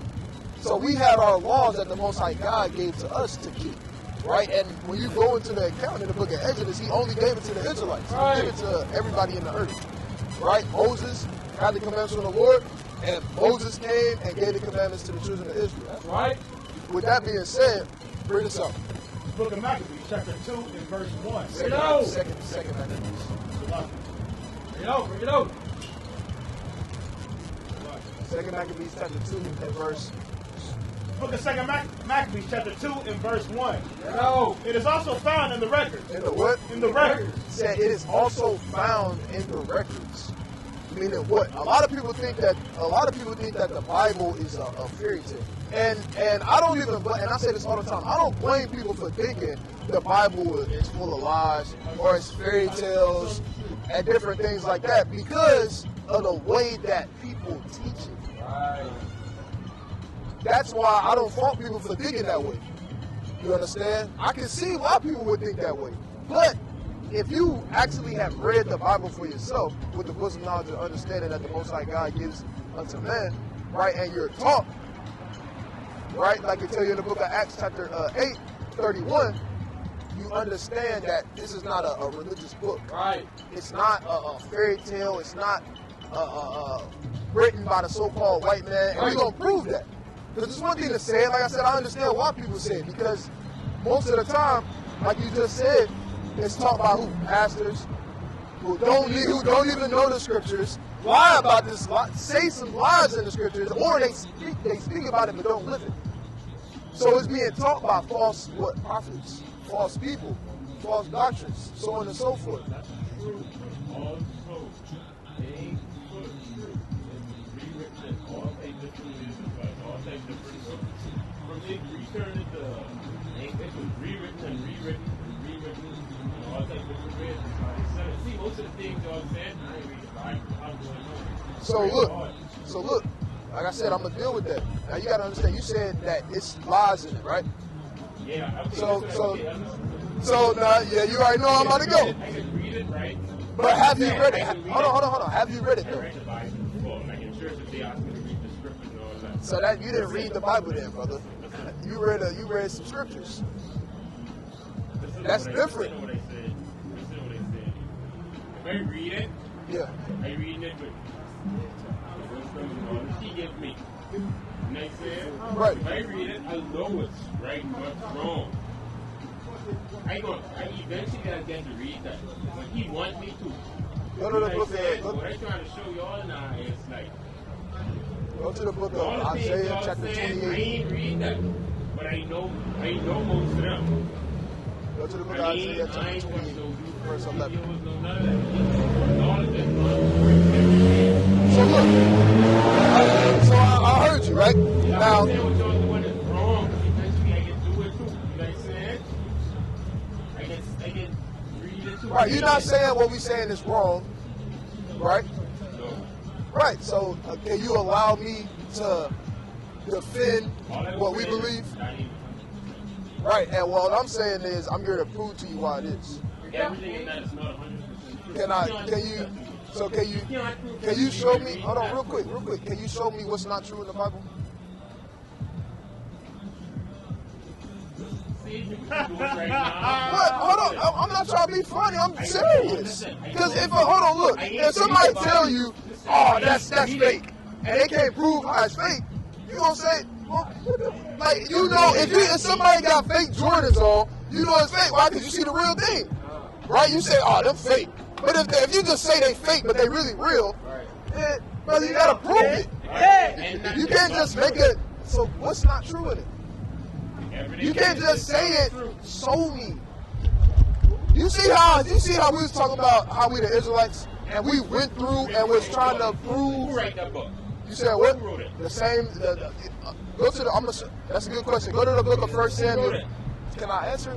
So we had our laws that the Most High God gave to us to keep. Right? And when you go into the account in the book of Exodus, he only gave it to the Israelites. He gave it to everybody in the earth. Right? Moses had the commandments from the Lord, and Moses came and gave the commandments to the children of Israel. That's right. With that being said, bring this up. Book of Maccabees, chapter 2 and verse 1. Second Maccabees. Bring it out, bring it out. 2 Maccabees, chapter 2 and verse. Book of 2 Maccabees, chapter 2 and verse 1. No. It is also found in the records. In the what? In the records. It said it is also found in the records. Meaning what? A lot of people think that the Bible is a fairy tale. And I don't even, and I say this all the time, I don't blame people for thinking the Bible is full of lies or it's fairy tales and different things like that because of the way that people teach it. Right. That's why I don't fault people for thinking that way. You understand? I can see why people would think that way. But if you actually have read the Bible for yourself with the bosom knowledge and understanding that the Most High God gives unto man, right, and you're taught, right, like it tell you in the book of Acts chapter 8, 31, you understand that this is not a religious book. Right. It's not a fairy tale. It's not written by the so-called white man. And we're going to prove that. Because it's one thing to say it. Like I said, I understand why people say it. Because most of the time, like you just said, it's taught by who? Pastors who don't even know the scriptures, lie about this, say some lies in the scriptures, or they speak about it but don't live it. So it's being taught by false prophets, false people, false doctrines, so on and so forth. That's true. Also, they put rewritten in all types of religions, all types of different books. From the Greek turn it was rewritten and rewritten and rewritten, all types of different ways. See, most of the things y'all said, I ain't read the Bible. How do I know? So look, like I said, I'm gonna deal with that. Now you gotta understand. You said that it's lies in it, right? Yeah. Okay, So now, yeah, you already know I'm about to go. I can read it, right? But have you read it? Hold on. Have you read it though? I read the Bible before, like in church, if they asked me to read the scriptures and all that. So that you didn't read the Bible then, brother. You read some scriptures. That's different. Listen to what I said. If I read it, Yeah. I read it with she gives me. And I said, Right. if I read it, I know what's right and what's wrong. I eventually gotta get to read that. But he wants me to. Go to the book what I'm trying to show y'all now is like, go to the book of all the things Isaiah y'all chapter said, I 28. ain't read that. But I know most of them. Go to the book of I Isaiah ain't chapter watched 28, no verse 11. videos, no none of that. All of that. So look, so I heard you, right? Now, I saying what y'all doing is wrong. Eventually I can do it too. You know what I'm saying? I can read it too. right, you're not saying what we saying is wrong, right? No. Right, so can you allow me to defend what we believe? Right, and what I'm saying is I'm here to prove to you why it is. Everything in that is not 100% true. Can you show me, hold on, real quick, can you show me what's not true in the Bible? What? Hold on, I'm not trying to be funny, I'm serious. Because hold on, look, if somebody tell you, oh, that's fake, and they can't prove how it's fake, you gonna say, well, like, you know, if somebody got fake Jordans on, you know it's fake. Why? Because you see the real thing, right? You say, oh, they're fake. But if you just say they fake, but they really real, then, brother, you gotta prove it. You can't just make it. So what's not true in it? You can't just say it. Show me. You see how we was talking about how we the Israelites and we went through and was trying to prove. Who wrote that book? You said what? Who wrote it? The same. Go to the. That's a good question. Go to the book of 1 Samuel. Can I answer?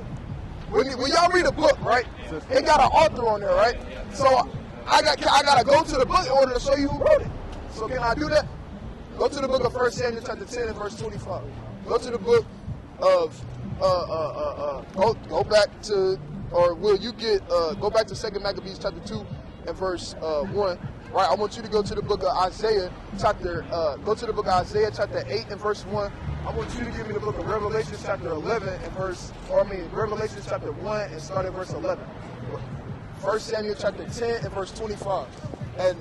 When y'all read a book, right? It got an author on there, right? So I gotta go to the book in order to show you who wrote it. So can I do that? Go to the book of 1 Samuel chapter 10 and verse 25. Go to the book of go back to, or will you go back to 2 Maccabees chapter 2 and verse 1. Right, I want you to go to the book of Isaiah chapter. Go to the book of Isaiah chapter 8 and verse 1. I want you to give me the book of Revelation chapter 11 and Revelation chapter 1 and start at verse 11. 1 Samuel chapter 10 and verse 25. And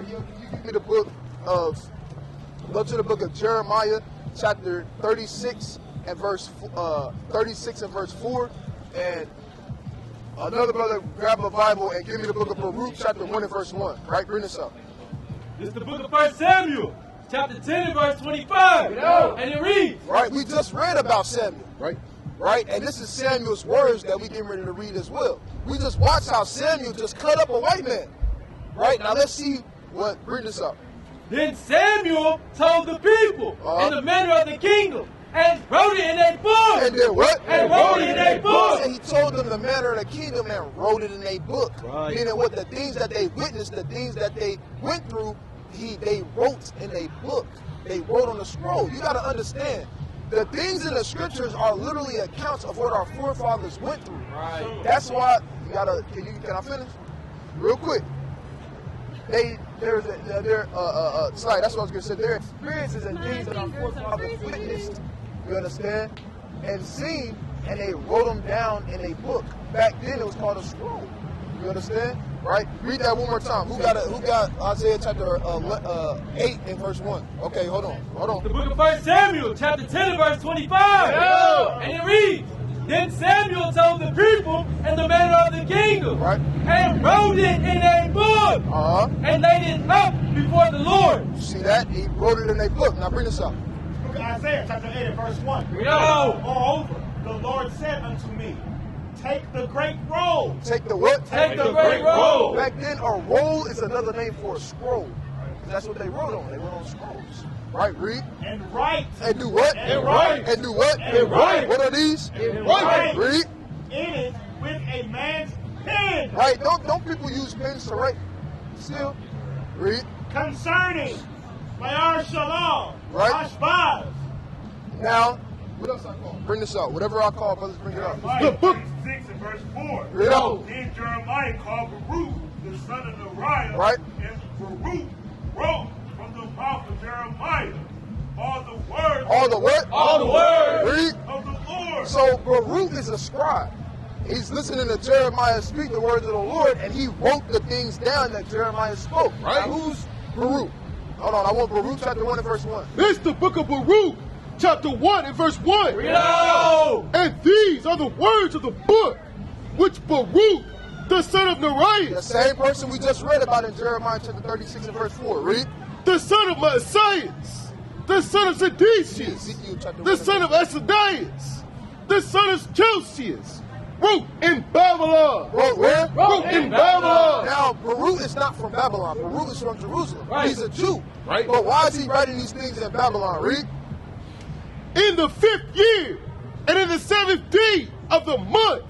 you give me the book of. Go to the book of Jeremiah chapter 36 and verse 4. And another brother, grab a Bible and give me the book of Baruch, chapter 1 and verse 1. Right, bring this up. This is the book of 1 Samuel, chapter 10 and verse 25. And it reads. Right, we just read about Samuel. Right, and this is Samuel's words that we getting ready to read as well. We just watched how Samuel just cut up a white man. Right, now let's see what, bring this up. Then Samuel told the people in the manner of the kingdom, and wrote it in a book. And then what? And wrote it in a book. And he told them the manner of the kingdom and wrote it in a book. Right. Meaning what the things that they witnessed, the things that they went through, they wrote in a book. They wrote on a scroll. You got to understand, the things in the scriptures are literally accounts of what our forefathers went through. Right. That's why you got to, can I finish? Real quick. That's what I was going to say. Their experiences and things that our forefathers witnessed, you understand, and seen, and they wrote them down in a book. Back then, it was called a scroll. You understand? Right? Read that one more time. Who got Isaiah chapter 8 and verse 1? Okay, hold on. The book of 1 Samuel, chapter 10 and verse 25. And it reads, Then Samuel told the people and the manner of the kingdom, Right. and wrote it in a book, and laid it up before the Lord. You see that? He wrote it in a book. Now bring this up. Look at Isaiah chapter 8 and verse 1. Yo. Moreover, the Lord said unto me, take the great roll. Take the what? Take the great roll. Back then, a roll is another name for a scroll. That's what they wrote on. They wrote on scrolls. Right, read. And write. And do what? And write. And do what? And write. What are these? And write. Read. In it with a man's pen. Right, don't people use pens to write? Still? Read. Concerning Ma'ar Shalom. Right. Ashbaz. Now, what else I call? Bring this up. Whatever I call, brothers, bring it up. The book 6 and verse 4. Read out. Then Jeremiah called Baruch, the son of Neriah, Right. and Baruch wrote from the mouth of Jeremiah all the words. All the what? All the words. Read. Of the Lord. So Baruch is a scribe. He's listening to Jeremiah speak the words of the Lord, and he wrote the things down that Jeremiah spoke. Right. Now, who's Baruch? Hold on, I want Baruch chapter 1 and verse 1. It's the book of Baruch, chapter 1 and verse 1. Yo. And these are the words of the book which Baruch, the son of The Neriah, same person we just read about in Jeremiah chapter 36 and verse 4. Read. the son of Maasaias, the son of Sedecius, Ezekiel chapter 1 the and son of verse Esaias, the son of Chelcias, wrote in Babylon. Wrote where? Wrote in Babylon. Now, Baruch is not from Babylon. Baruch is from Jerusalem. Right. He's a Jew. Right. But why is he writing these things in Babylon? Read. In the 5th year, and in the 7th day of the month,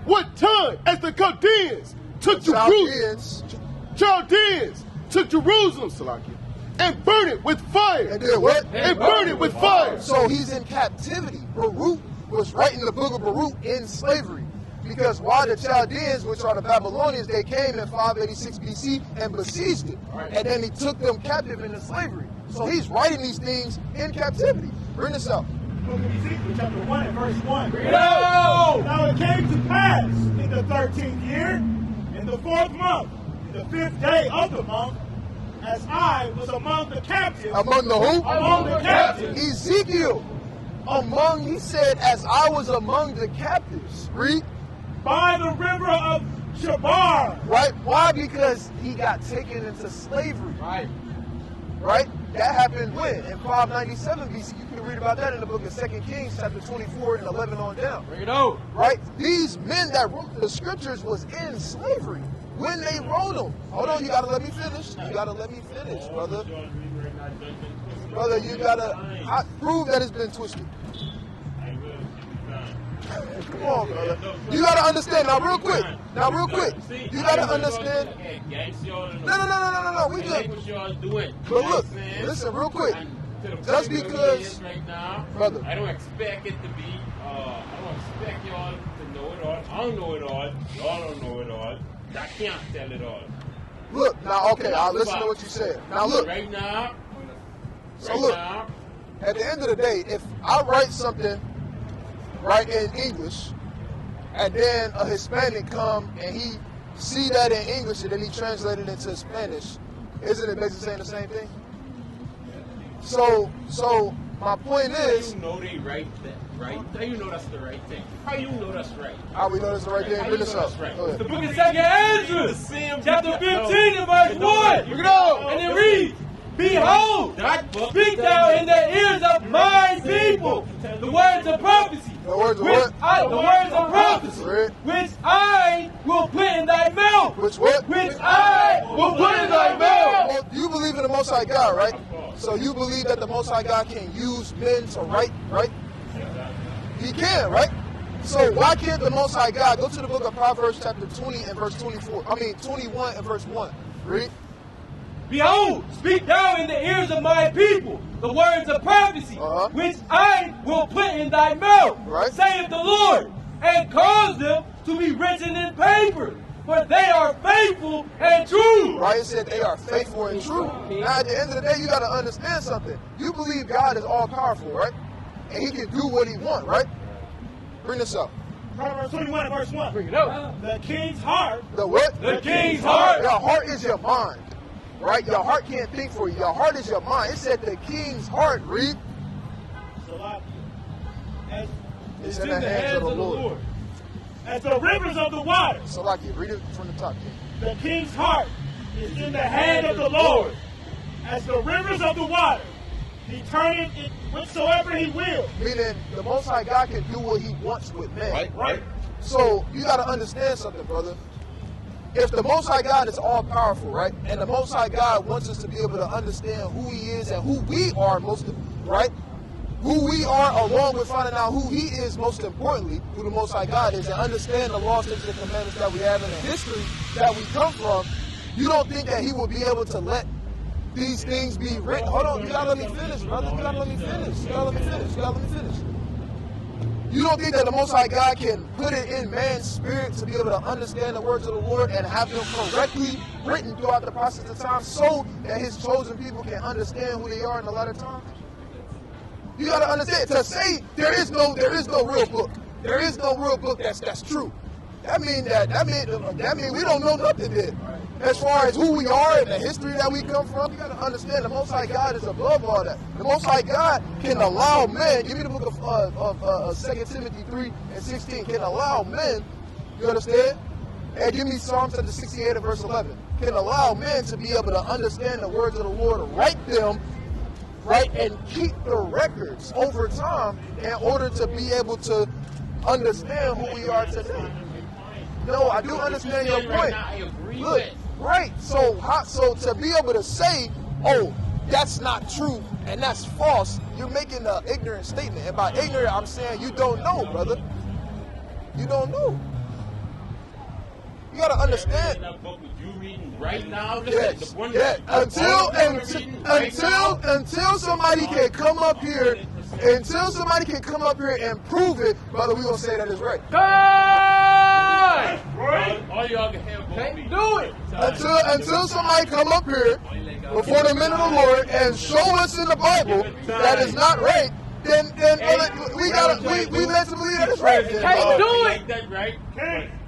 what time as the Chaldeans took Jerusalem, Chaldeans took Jerusalem, Salakia, and burned it with fire. And did what? And burned it with fire. So he's in captivity. Baruch was writing the book of Baruch in slavery. Because while the Chaldeans, which are the Babylonians, they came in 586 BC and besieged it. And then he took them captive into slavery. So he's writing these things in captivity. Bring this up. Book of Ezekiel chapter 1 and verse 1. Yo. Now it came to pass in the 13th year, in the 4th month, in the 5th day of the month, as I was among the captives. Among the who? Among the captives. Ezekiel. He said, as I was among the captives. Read. By the river of Shabar. Right? Why? Because he got taken into slavery. Right. Right? That happened when? In 597 BC. You can read about that in the book of 2 Kings, chapter 24 and 11 on down. Bring it out. Right? These men that wrote the scriptures was in slavery when they wrote them. Hold on, you gotta let me finish. You gotta let me finish, brother. Brother, you gotta prove that it's been twisted. Come on, brother. You gotta understand now, real quick. You gotta understand. No. We good. But look, listen, real quick. Just because, brother, I don't expect it to be. I don't expect y'all to know it all. I don't know it all. Y'all don't know it all. I can't tell it all. look, now, okay, I'll listen to what you said. Now, look. Right now. So, look, at the end of the day, if I write something, right, in English, and then a Hispanic come and he see that in English and then he translate it into Spanish, isn't it basically saying the same thing? So my point is, How you know they right that right? How you know that's the right thing? How you know that's right? how we know that's the right thing? How Bring you this know up. that's right? Go ahead. The book of 2nd Ezra, chapter 15 and verse 1. Look it up. And it reads, Behold, speak thou in the ears of my people the words of prophecy. The words of which what? The words of prophecy, Read. which I will put in thy mouth. Which what? Which I will put in thy mouth. Well, you believe in the Most High God, right? So you believe that the Most High God can use men to write, right? He can, right? So why can't the Most High God go to the book of Proverbs chapter 20 and verse 21 and verse 1. Read. Behold, speak thou in the ears of my people the words of prophecy, which I will put in thy mouth, Right. saith the Lord, and cause them to be written in paper, for they are faithful and true. Right? It said they are faithful and true. Now, at the end of the day, you got to understand something. You believe God is all powerful, right? And he can do what he wants, right? Bring this up. Proverbs 21 and verse 1. Bring it out. The king's heart. The what? The king's heart. Your heart is your mind, right? Your heart can't think for you. Your heart is your mind. It said the king's heart, read. As is in the hands of the Lord. As the rivers of the water, So like you read it from the top. the king's heart is in the hand of the Lord. As the rivers of the water, he turneth it whatsoever he will. Meaning the Most High God can do what he wants with man. Right? So you got to understand something, brother. If the Most High God is all powerful, right, and the Most High God wants us to be able to understand who He is and who we are right, who we are, along with finding out who He is most importantly, who the Most High God is, and understand the laws, statutes, and commandments that we have in the history that we come from. You don't think that He will be able to let these things be written? Hold on, you gotta let me finish, brother. You gotta let me finish. You gotta let me finish. You gotta let me finish. You don't think that the Most High God can put it in man's spirit to be able to understand the words of the Lord and have them correctly written throughout the process of time so that His chosen people can understand who they are in the latter times? You gotta understand, to say there is no real book. There is no real book that's true. That mean we don't know nothing then. As far as who we are and the history that we come from, you gotta understand the Most High God is above all that. The Most High God can allow men. Give me the book of 2 Timothy 3:16. Can allow men. You understand? And give me Psalms 68 and verse 11. Can allow men to be able to understand the words of the Lord, write them, right, and keep the records over time in order to be able to understand who we are today. No, I do understand your point. Look, right. So to be able to say, oh, that's not true and that's false, you're making an ignorant statement. And by ignorant, I'm saying you don't know, brother. You don't know. You gotta understand. Right now, Yes. Yeah. Until somebody can come up here. Until somebody can come up here and prove it, brother, we gonna say that is right. All y'all can have Can't do it. Until somebody come up here before the men of the Lord and show us in the Bible that is not right, then we let them believe that it's right. Can't do it. That right?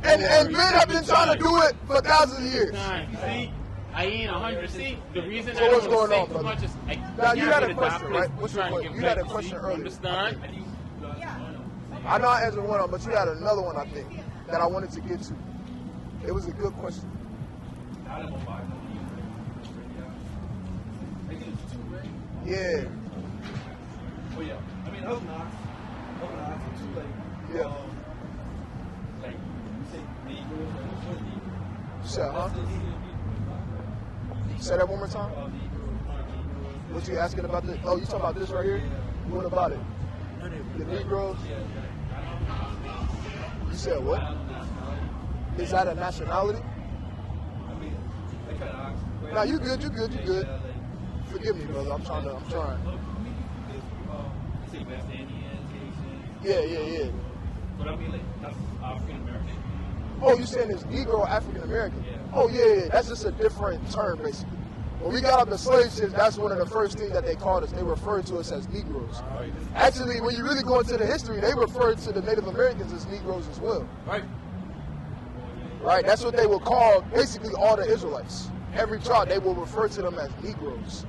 And men have been trying to do it for thousands of years. See, I ain't 100. See, the reason So I what's don't going say on, too brother? much is Now you had a question, right? What's your question? You had a question earlier. Understand? I know I answered one of them, but you had another one, I think, that I wanted to get to. It was a good question. Yeah. Oh yeah. I mean, those knocks are too late. Yeah. Like you say, Negroes. You said, huh? Say that one more time. What you asking about this? Oh, you talking about this right here? What about it? The Negroes? You said what? Is that a nationality? Nah, you good. Forgive me, brother. I'm trying. Yeah. But I mean, like, that's African American. Oh, you saying it's Negro African American? Yeah. Oh, yeah. That's just a different term, basically. When we got out the slave ships, that's one of the first things that they called us. They referred to us as Negroes. Actually, when you really go into the history, they referred to the Native Americans as Negroes as well. Right? That's what they would call basically all the Israelites. Every tribe, they will refer to them as Negroes.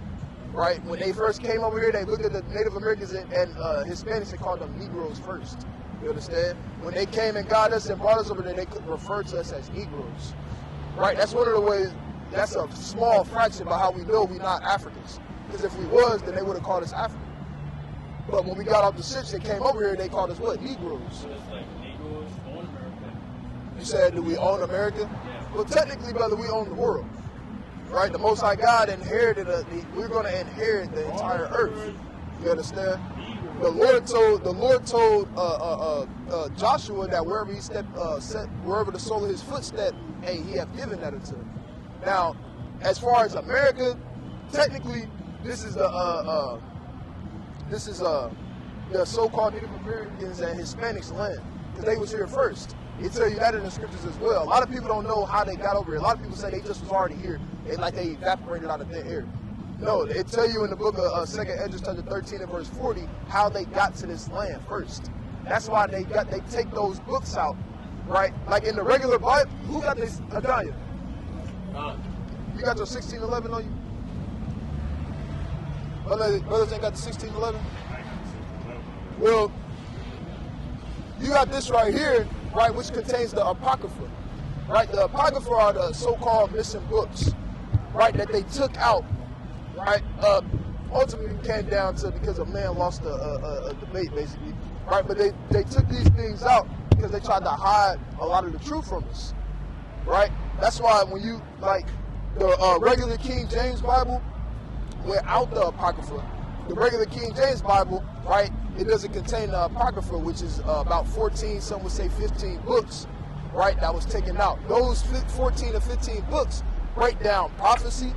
Right? When they first came over here, they looked at the Native Americans and Hispanics and called them Negroes first. You understand? When they came and got us and brought us over there, they could refer to us as Negroes. Right? That's one of the ways. That's a small fraction by how we know we're not Africans. Because if we was, then they would have called us African. But when we got off the ships and came over here, they called us what? Negroes. So it's like Negroes own America. You said, do we own America? Yeah. Well, technically, brother, we own the world. Right? The Most High God inherited we're going to inherit the entire earth. You understand? The Lord told Joshua that wherever he wherever the sole of his foot stepped, hey, he have given that unto him. Now, as far as America, technically, this is the so-called Native Americans and Hispanics land, because they was here first. They tell you that in the scriptures as well. A lot of people don't know how they got over here. A lot of people say they just was already here, like they evaporated out of thin air. No, it tell you in the book of 2 Esdras chapter 13 and verse 40 how they got to this land first. That's why they take those books out, right? Like in the regular Bible, who got this? Adanya. You got your 1611 on you? Brothers ain't got the 1611? Well, you got this right here, right, which contains the Apocrypha. Right, the Apocrypha are the so-called missing books, right, that they took out, right, ultimately came down to because a man lost a debate, basically, right, but they took these things out because they tried to hide a lot of the truth from us, right? That's why when you, like, the regular King James Bible, without the Apocrypha, the regular King James Bible, right, it doesn't contain the Apocrypha, which is about 14, some would say 15 books, right, that was taken out. Those 14 or 15 books break down prophecy,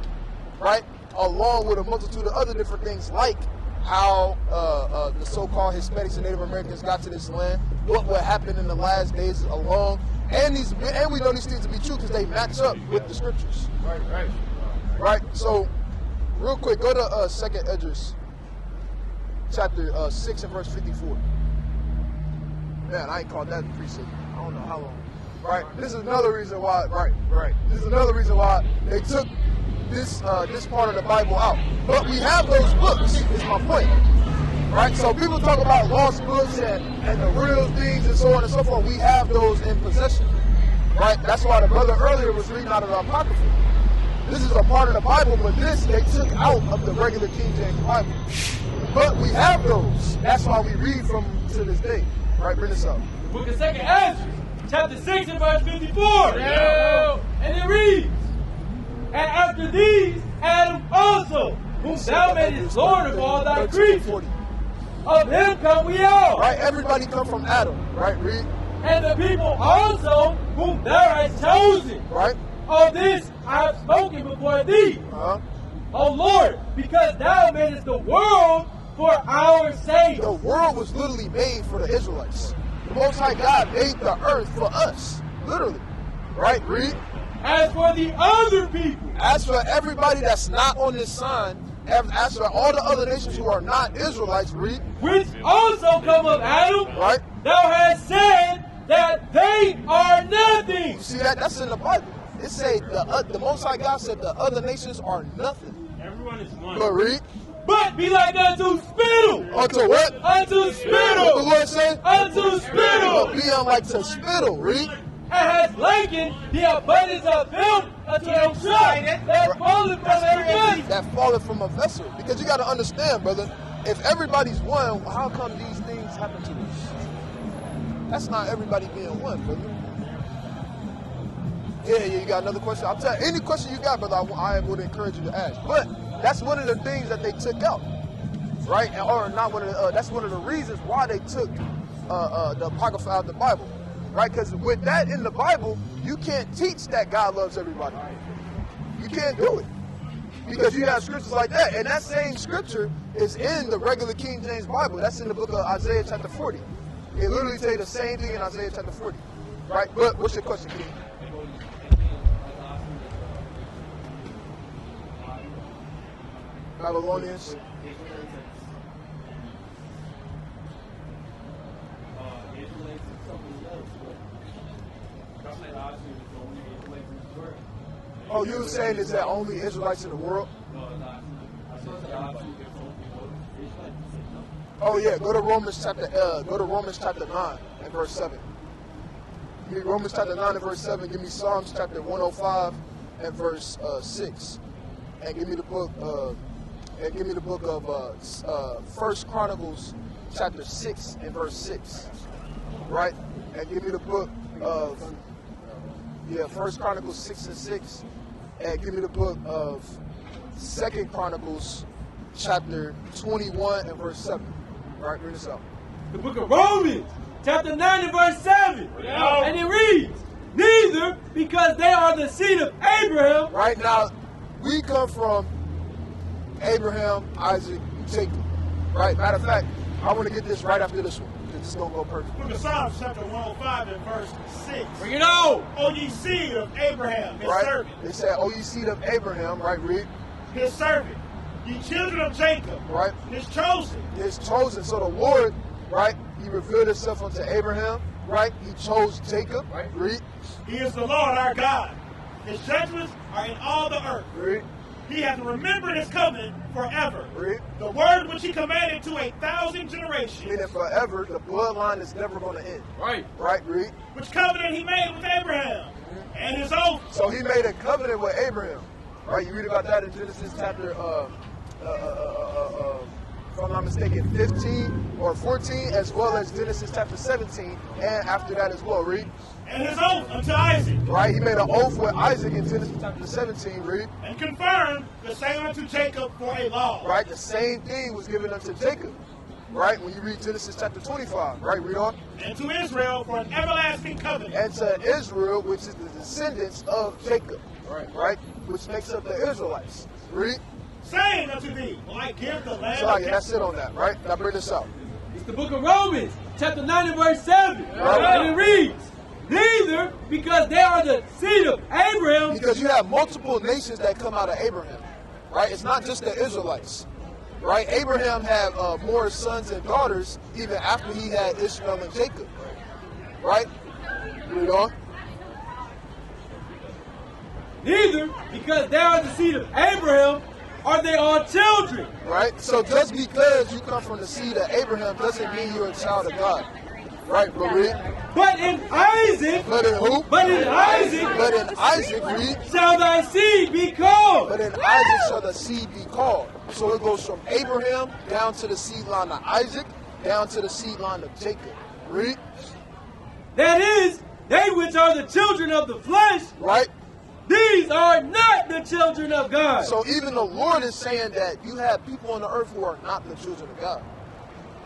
right, along with a multitude of other different things, like how the so-called Hispanics and Native Americans got to this land, what would happen in the last days along, and we know these things to be true because they match up with the scriptures. Right. So, real quick, go to 2nd Esdras, chapter 6 and verse 54. Man, I ain't called that the precept. I don't know how long. Right. This is another reason why. Right. This is another reason why they took this part of the Bible out. But we have those books. Is my point. Right. So people talk about lost books and the real things and so on and so forth. We have those in possession. Right. That's why the brother earlier was reading out of the Apocrypha. This is a part of the Bible, but this they took out of the regular King James Bible. But we have those. That's why we read from to this day. Right. Bring this up. The book of 2nd Esdras, chapter 6 and verse 54. Yeah. And it reads, and after these, Adam also, whom thou madest Lord of all thy creatures. Of him come we all. Right, everybody come from Adam. Right, read. And the people also, whom thou hast chosen. Right. Of this I have spoken before thee. O Lord, because thou madest the world for our sake. The world was literally made for the Israelites. The Most High God made the earth for us. Literally. Right, read. As for the other people. As for everybody that's not on this sign, as for all the other nations who are not Israelites, read. Which also come of Adam. Right. Thou hast said that they are nothing. You see that? That's in the Bible. It say the Most High God said the other nations are nothing. Everyone is one. But read. But be like unto spittle. Unto what? Unto spittle. What the Lord say? Unto spittle. But be unlike to spittle. Read. And has likened the abundance of filth unto a cup that falleth from a vessel. That falleth from a vessel. Because you got to understand, brother, if everybody's one, how come these things happen to us? That's not everybody being one, brother. Yeah, you got another question? I'll tell you, any question you got, brother, I would encourage you to ask. But that's one of the things that they took out, right? Or not one of the, that's one of the reasons why they took the Apocrypha out of the Bible, right? Because with that in the Bible, you can't teach that God loves everybody. You can't do it. Because you have scriptures like that. And that same scripture is in the regular King James Bible. That's in the book of Isaiah chapter 40. It literally tells you the same thing in Isaiah chapter 40. Right? But what's your question, King? Babylonians. Oh, you were saying is that only Israelites in the world? Oh yeah, go to Romans chapter 9 and verse 7. Give me Romans chapter 9 and verse 7. Give me Psalms chapter 105 and verse 6. And give me the book of 1 Chronicles chapter 6 and verse 6. Right? And give me the book of 1 Chronicles 6 and 6. And give me the book of 2 Chronicles chapter 21 and verse 7. All right, bring this out. The book of Romans chapter 9 and verse 7. Yeah. And it reads, neither because they are the seed of Abraham. Right now, we come from Abraham, Isaac, Jacob. Right? Matter of fact, I want to get this right after this one. This is going to go perfect. Book of Psalms, chapter 105 and verse 6. Bring it on. O ye seed of Abraham, his Right? servant. They said, "O ye seed of Abraham," right? Read. His servant. Ye children of Jacob. Right? His chosen. His chosen. So the Lord, right? He revealed himself unto Abraham, right? He chose Jacob. Right? Read. He is the Lord our God. His judgments are in all the earth. Read. he hath remembered his covenant forever. Read. The word which he commanded to 1,000 generations. Meaning forever, the bloodline is never going to end. Right. Right, read. Which covenant he made with Abraham. And his oath. So he made a covenant with Abraham. Right, you read about that in Genesis chapter, if I'm not mistaken, 15 or 14, as well as Genesis chapter 17, and after that as well, read. And his oath unto Isaac. Right, he made an oath with Isaac in Genesis chapter 17, read. And confirmed the same unto Jacob for a law. Right, the same thing was given unto Jacob. Right, when you read Genesis chapter 25, right, read on. And to Israel for an everlasting covenant. And to Israel, which is the descendants of Jacob. Right, which makes up the Israelites. Read. Saying unto thee, will I give the land So of yeah, that's it on that, right? Now bring this out. It's the book of Romans, chapter 9 and verse 7. Right. And it reads, neither because they are the seed of Abraham. Because you have multiple nations that come out of Abraham, right? It's not just the Israelites, right? Abraham had more sons and daughters even after he had Ishmael and Jacob, right? Read on. Neither because they are the seed of Abraham are they all children. Right? So just because you come from the seed of Abraham doesn't mean you're a child of God. Right, but read. But in Isaac. But in who? But in Isaac. But in Isaac, read. Shall thy seed be called. But in Isaac shall the seed be called. So it goes from Abraham down to the seed line of Isaac, down to the seed line of Jacob. Read. That is, they which are the children of the flesh. Right. These are not the children of God. So even the Lord is saying that you have people on the earth who are not the children of God.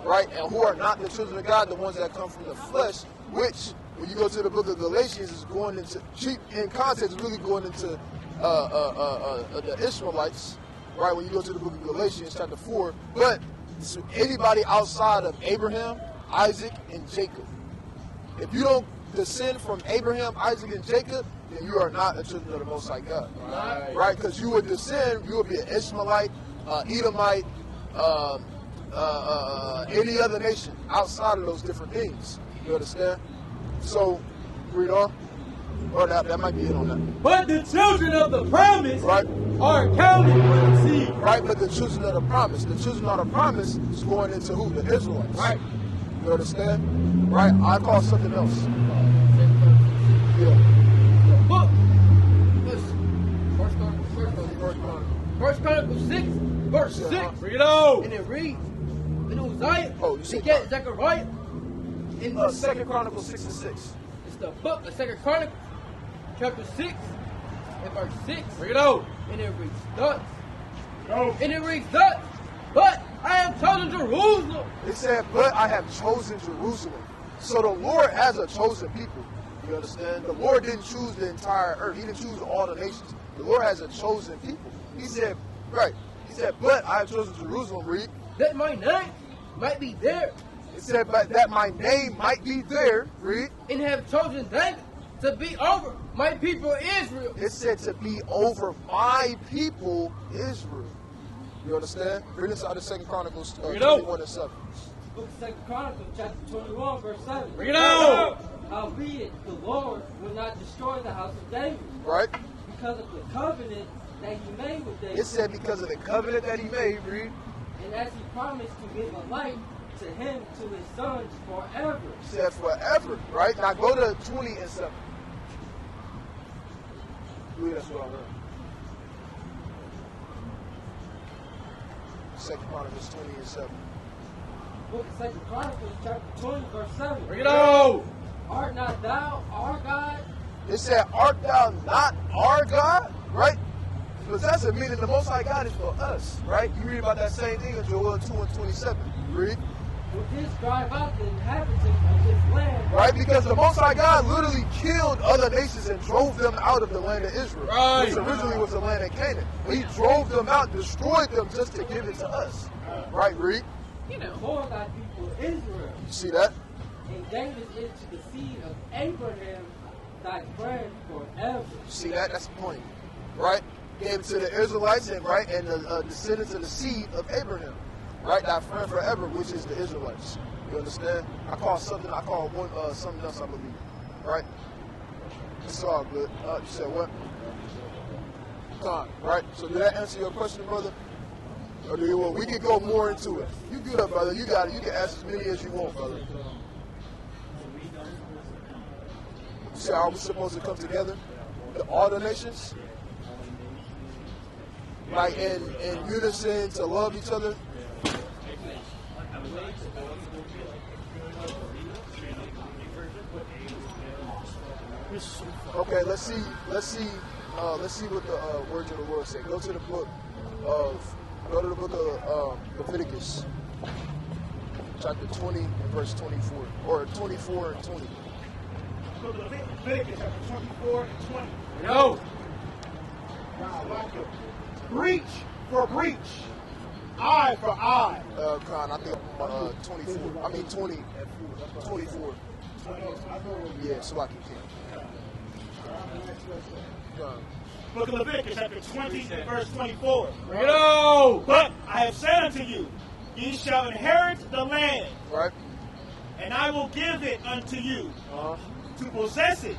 Right? And who are not the children of God, the ones that come from the flesh, which, when you go to the book of Galatians, is going into, in context, is really going into the Israelites. Right? When you go to the book of Galatians, chapter 4. But anybody outside of Abraham, Isaac, and Jacob. If you don't descend from Abraham, Isaac, and Jacob, then you are not a children of the Most High God. Right? Because you would descend, you would be an Ishmaelite, Edomite, any other nation outside of those different things. You understand? So, read on. Or that might be it on that. But the children of the promise right. are counted for the seed. Right, but the children of the promise. The children of the promise is going into who? The Israelites. Right. You understand? Right? I call something else. Yeah. Book. First Chronicles 6, verse 6. Bring it on. And it reads, in Uzziah, Oh, you said they get Zechariah. In the 2 Chronicles 6 and 6. It's the book of 2 Chronicles, chapter 6, and verse 6. Bring it on. And it reads thus. Go. And it reads thus. But I have chosen Jerusalem. It said, but I have chosen Jerusalem. So the Lord has a chosen people. You understand? The Lord didn't choose the entire earth. He didn't choose all the nations. The Lord has a chosen people. He said, right. He said, but I have chosen Jerusalem, read. That my name might be there. It said, but that my name might be there, read. And have chosen David to be over my people Israel. It said to be over my people, Israel. You understand? Bring this out of 2 Chronicles 21 and 7. Book of 2 Chronicles, chapter 21, verse 7. Bring it on. Howbeit, the Lord will not destroy the house of David. Right? Because of the covenant that he made with David. It said because of the covenant that he made, read. And as he promised to give a light to him, to his sons, forever. It said forever, right? Now go to 20 and 7. Read, that's what I learned. 2 Chronicles 20 and 7. Book of 2 Chronicles, chapter 20, verse 7. Bring it on. Art not thou our God? It said, art thou not our God? Right? Possessive, meaning the Most High God is for us, right? You read about that same thing in Joel 2 and 27. Read. Would this drive out the inhabitants of this land? Right? Because the Most High God literally killed other nations and drove them out of the land of Israel. Right. Which originally was the land of Canaan. But he drove them out, destroyed them just to give it to us. Right, read. For thy people Israel. You see that? And gave it into the seed of Abraham, thy friend forever. You see that? That's the point. Right? Gave it to the Israelites and right and the descendants of the seed of Abraham. Right? Thy friend forever, which is the Israelites. You understand? I call something else, I believe. Right? It's all good. You said what? Con, right? So did that answer your question, brother? Or do you want? We can go more into it. You good, brother? You got it. You can ask as many as you want, brother. So are we supposed to come together, all the nations, like in unison to love each other? Okay, let's see what the words of the Lord say. Go to the book of Leviticus, chapter 20 and verse 24, or 24 and 20. Leviticus chapter 24 and 20. No. Breach for breach, eye for eye. Con, I think 24. I mean 20, 24. Yeah, so I can count. Book of Leviticus chapter 20 and verse 24. No. But I have said unto you, ye shall inherit the land, Right? and I will give it unto you to possess it,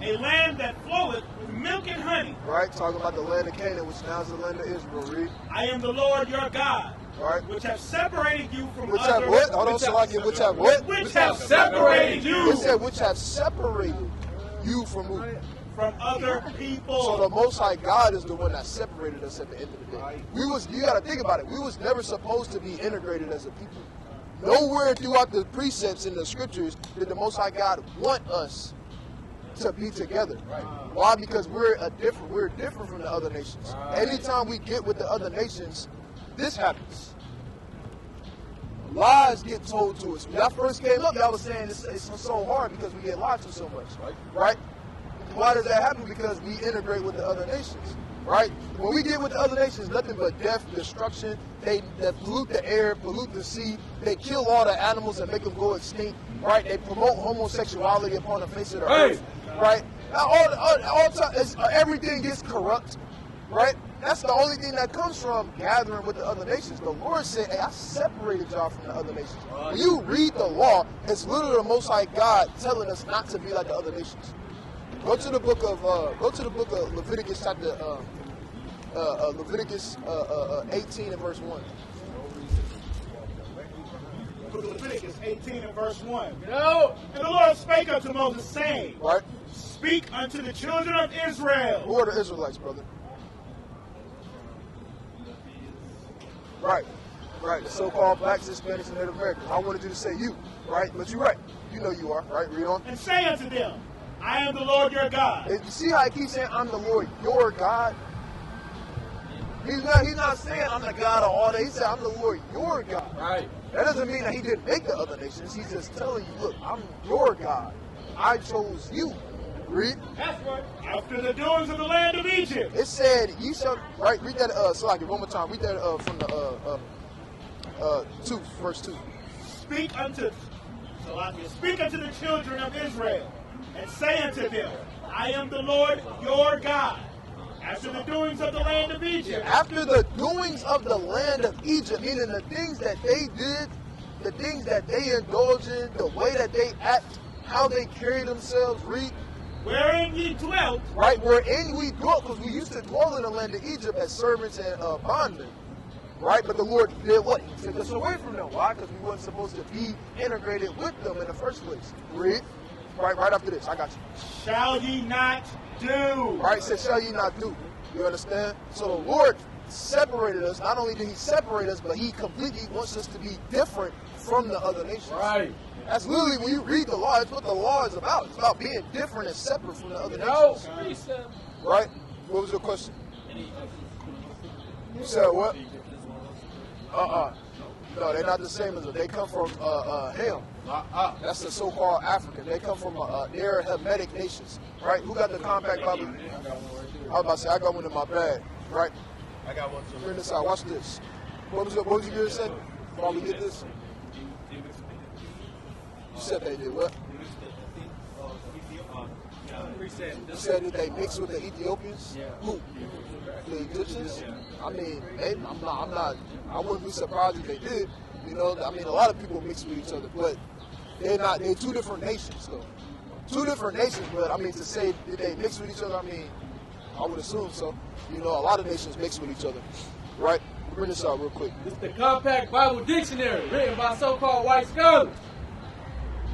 a land that floweth with milk and honey. Right? Talking about the land of Canaan, which now is the land of Israel. Read. I am the Lord your God, Right? which have separated you from Which other. have what? Hold on, so I can. Which have what? Which have separated you It said which have separated you from who? from other people. So the Most High God is the one that separated us at the end of the day. You got to think about it. We was never supposed to be integrated as a people. Nowhere throughout the precepts in the scriptures did the Most High God want us to be together. Why? Because we're different from the other nations. Anytime we get with the other nations, this happens. Lies get told to us. When that first came up, y'all was saying it's so hard because we get lied to so much, right? Why does that happen? Because we integrate with the other nations, right? When we get with the other nations, nothing but death, destruction. They pollute the air, pollute the sea. They kill all the animals and make them go extinct, right? They promote homosexuality upon the face of the earth, right? All time, everything gets corrupt, right? That's the only thing that comes from gathering with the other nations. The Lord said, hey, I separated y'all from the other nations. When you read the law, it's literally the Most High God telling us not to be like the other nations. Go to the book of Leviticus chapter Leviticus 18 and verse 1. Leviticus 18 and verse 1. No. And the Lord spake unto Moses, saying, Right? Speak unto the children of Israel. Who are the Israelites, brother? Right. Right. The so-called blacks, Hispanics, and Native Americans. I wanted you to say you, right? But you're right. You know you are, right? Read on. And say unto them, I am the Lord your God. You see how he keeps saying, I'm the Lord your God? He's not saying I'm the God of all that. He said, I'm the Lord your God. Right. That doesn't mean that he didn't make the other nations. He's just telling you, look, I'm your God. I chose you. Read. That's right. After the doings of the land of Egypt. It said, you shall, right, read that, Salaki, one more time. Read that from the 2, verse 2. Speak unto the children of Israel, and say unto them, I am the Lord your God. After the doings of the land of Egypt. After the doings of the land of Egypt, meaning the things that they did, the things that they indulge in, the way that they act, how they carry themselves, read. Wherein ye dwelt. Right, wherein we dwelt, because we used to dwell in the land of Egypt as servants and bondmen. Right, but the Lord did what? He took us away from them. Why? Because we weren't supposed to be integrated with them in the first place. Read. Right after this. I got you. Shall ye not do. Right, it says, shall ye not do. You understand? So the Lord separated us. Not only did he separate us, but he completely wants us to be different from the other nations. Right. That's literally, when you read the law, it's what the law is about. It's about being different and separate from the other nations. Right? What was your question? You said what? No, they're not the same as us. They come from Ham. That's the so-called African. They come from they're Hamitic nations. Right? Who got the compact Bible? I was about to say, I got one in my bag. Right? I got one too. Bring this out. Watch this. What was you going to say? While we get this? You said they did what? You said that they mixed with the Ethiopians? Who? The Egyptians? I mean, I wouldn't be surprised if they did. You know, I mean, a lot of people mix with each other, but they're two different nations, though. Two different nations, but I mean, to say that they mix with each other, I mean, I would assume so. You know, a lot of nations mix with each other, right? Bring this out real quick. This is the Compact Bible Dictionary, written by so-called white scholars.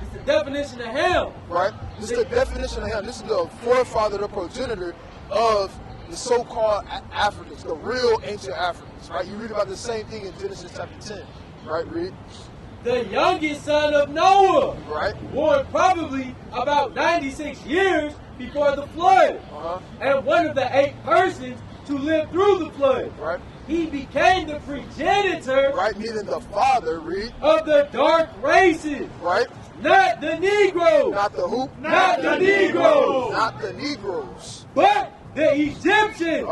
It's the definition of Ham. Right? This is the definition of Ham. This is the forefather, the progenitor of the so-called Africans, the real ancient Africans, right? You read about the same thing in Genesis chapter 10, right? Read. The youngest son of Noah, right? Born probably about 96 years before the flood, and one of the 8 persons to live through the flood. Right. He became the progenitor, right? Meaning the father, read, of the dark races, right? Not the Negroes. Not the who? Not the Negroes. Not the Negroes. But the Egyptians,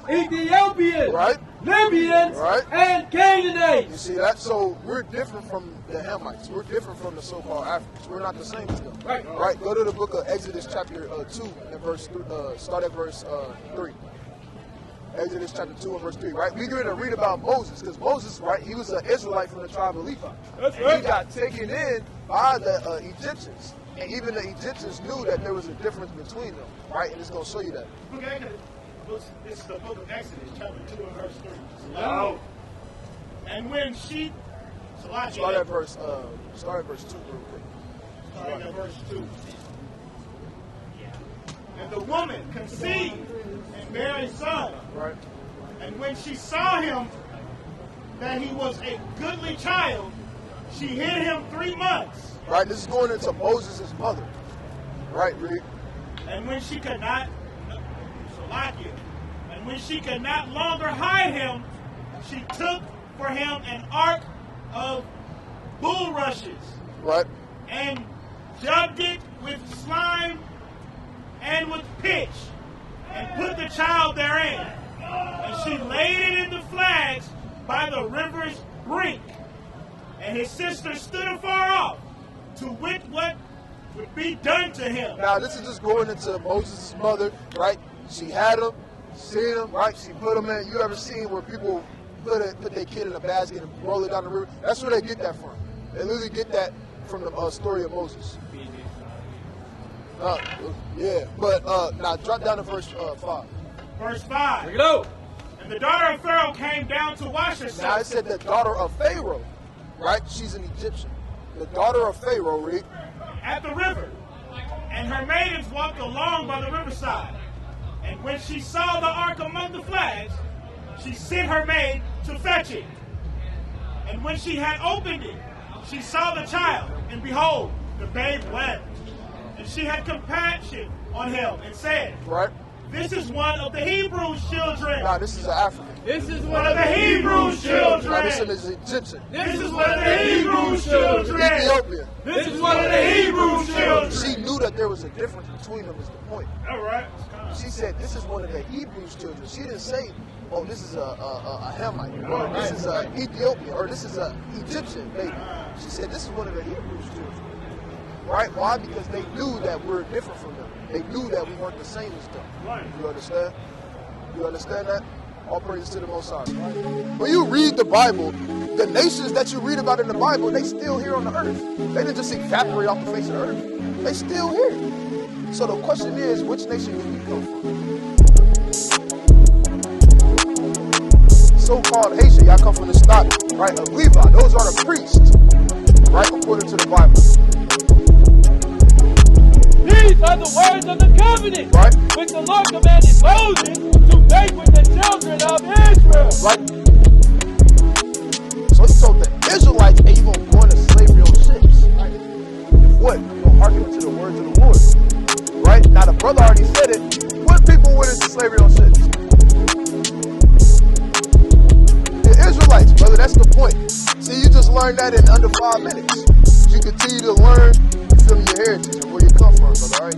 Ethiopians, right? Libyans, right? And Canaanites. You see that? So we're different from the Hamites. We're different from the so-called Africans. We're not the same as them. Right. Right. Go to the book of Exodus chapter 2 and verse 3. Start at verse 3. Exodus chapter 2 and verse 3, right? We're going to read about Moses, because Moses, right, he was an Israelite from the tribe of Levite. That's and right. He got taken in by the Egyptians. And even the Egyptians knew that there was a difference between them, right? And it's going to show you that. Okay, this is the book of Exodus, chapter 2 and verse 3. Oh. And when she... Start at verse 2 real quick. Starting at verse 2. And the woman conceived and bare a son. Right. And when she saw him, that he was a goodly child, she hid him 3 months. Right, this is going into Moses' mother. Right, read. And when she could not, and when she could not longer hide him, she took for him an ark of bulrushes. Right. And dubbed it with slime and with pitch, and put the child therein. And she laid it in the flags by the river's brink. And his sister stood afar off to wit what would be done to him. Now, this is just going into Moses' mother, right? She had him, seen him, right? She put him in. You ever seen where people put their kid in a basket and roll it down the river? That's where they get that from. They literally get that from the story of Moses. Yeah, but now drop down to verse 5. Verse 5. Bring it out. And the daughter of Pharaoh came down to wash herself. Now it said the daughter of Pharaoh, right? She's an Egyptian. The daughter of Pharaoh, read. At the river. And her maidens walked along by the riverside. And when she saw the ark among the flags, she sent her maid to fetch it. And when she had opened it, she saw the child, and behold, the babe wept. And she had compassion on him and said, right. This is one of the Hebrew children. Nah, this is an African. This is one of the Hebrew children. Nah, this is an Egyptian. This is one of the Hebrew children. Ethiopian. This is one of the Hebrew children. She knew that there was a difference between them is the point. All right. She said, this is one of the Hebrews' children. She didn't say, oh, this is a Hamite, or this is an Ethiopian, or this is an Egyptian baby. She said, this is one of the Hebrews' children. Right? Why? Because they knew that we're different from them. They knew that we weren't the same as them. Right. You understand? You understand that? All praises to the Most High. When you read the Bible, the nations that you read about in the Bible, they still here on the earth. They didn't just evaporate off the face of the earth. They still here. So the question is, which nation do we come from? So-called Haitian, y'all come from the stock, right, of Levite. Those are the priests, right, according to the Bible. These are the words of the covenant, right, which the Lord commanded Moses to make with the children of Israel. Right. So he told the Israelites, hey, you're going to go into slavery on ships. Right? If what? You're going to hearken to the words of the Lord. Right? Now the brother already said it. What people went into slavery on ships? The Israelites, brother. That's the point. See, you just learned that in under 5 minutes. You continue to learn from your heritage and where you come from, brother. All right?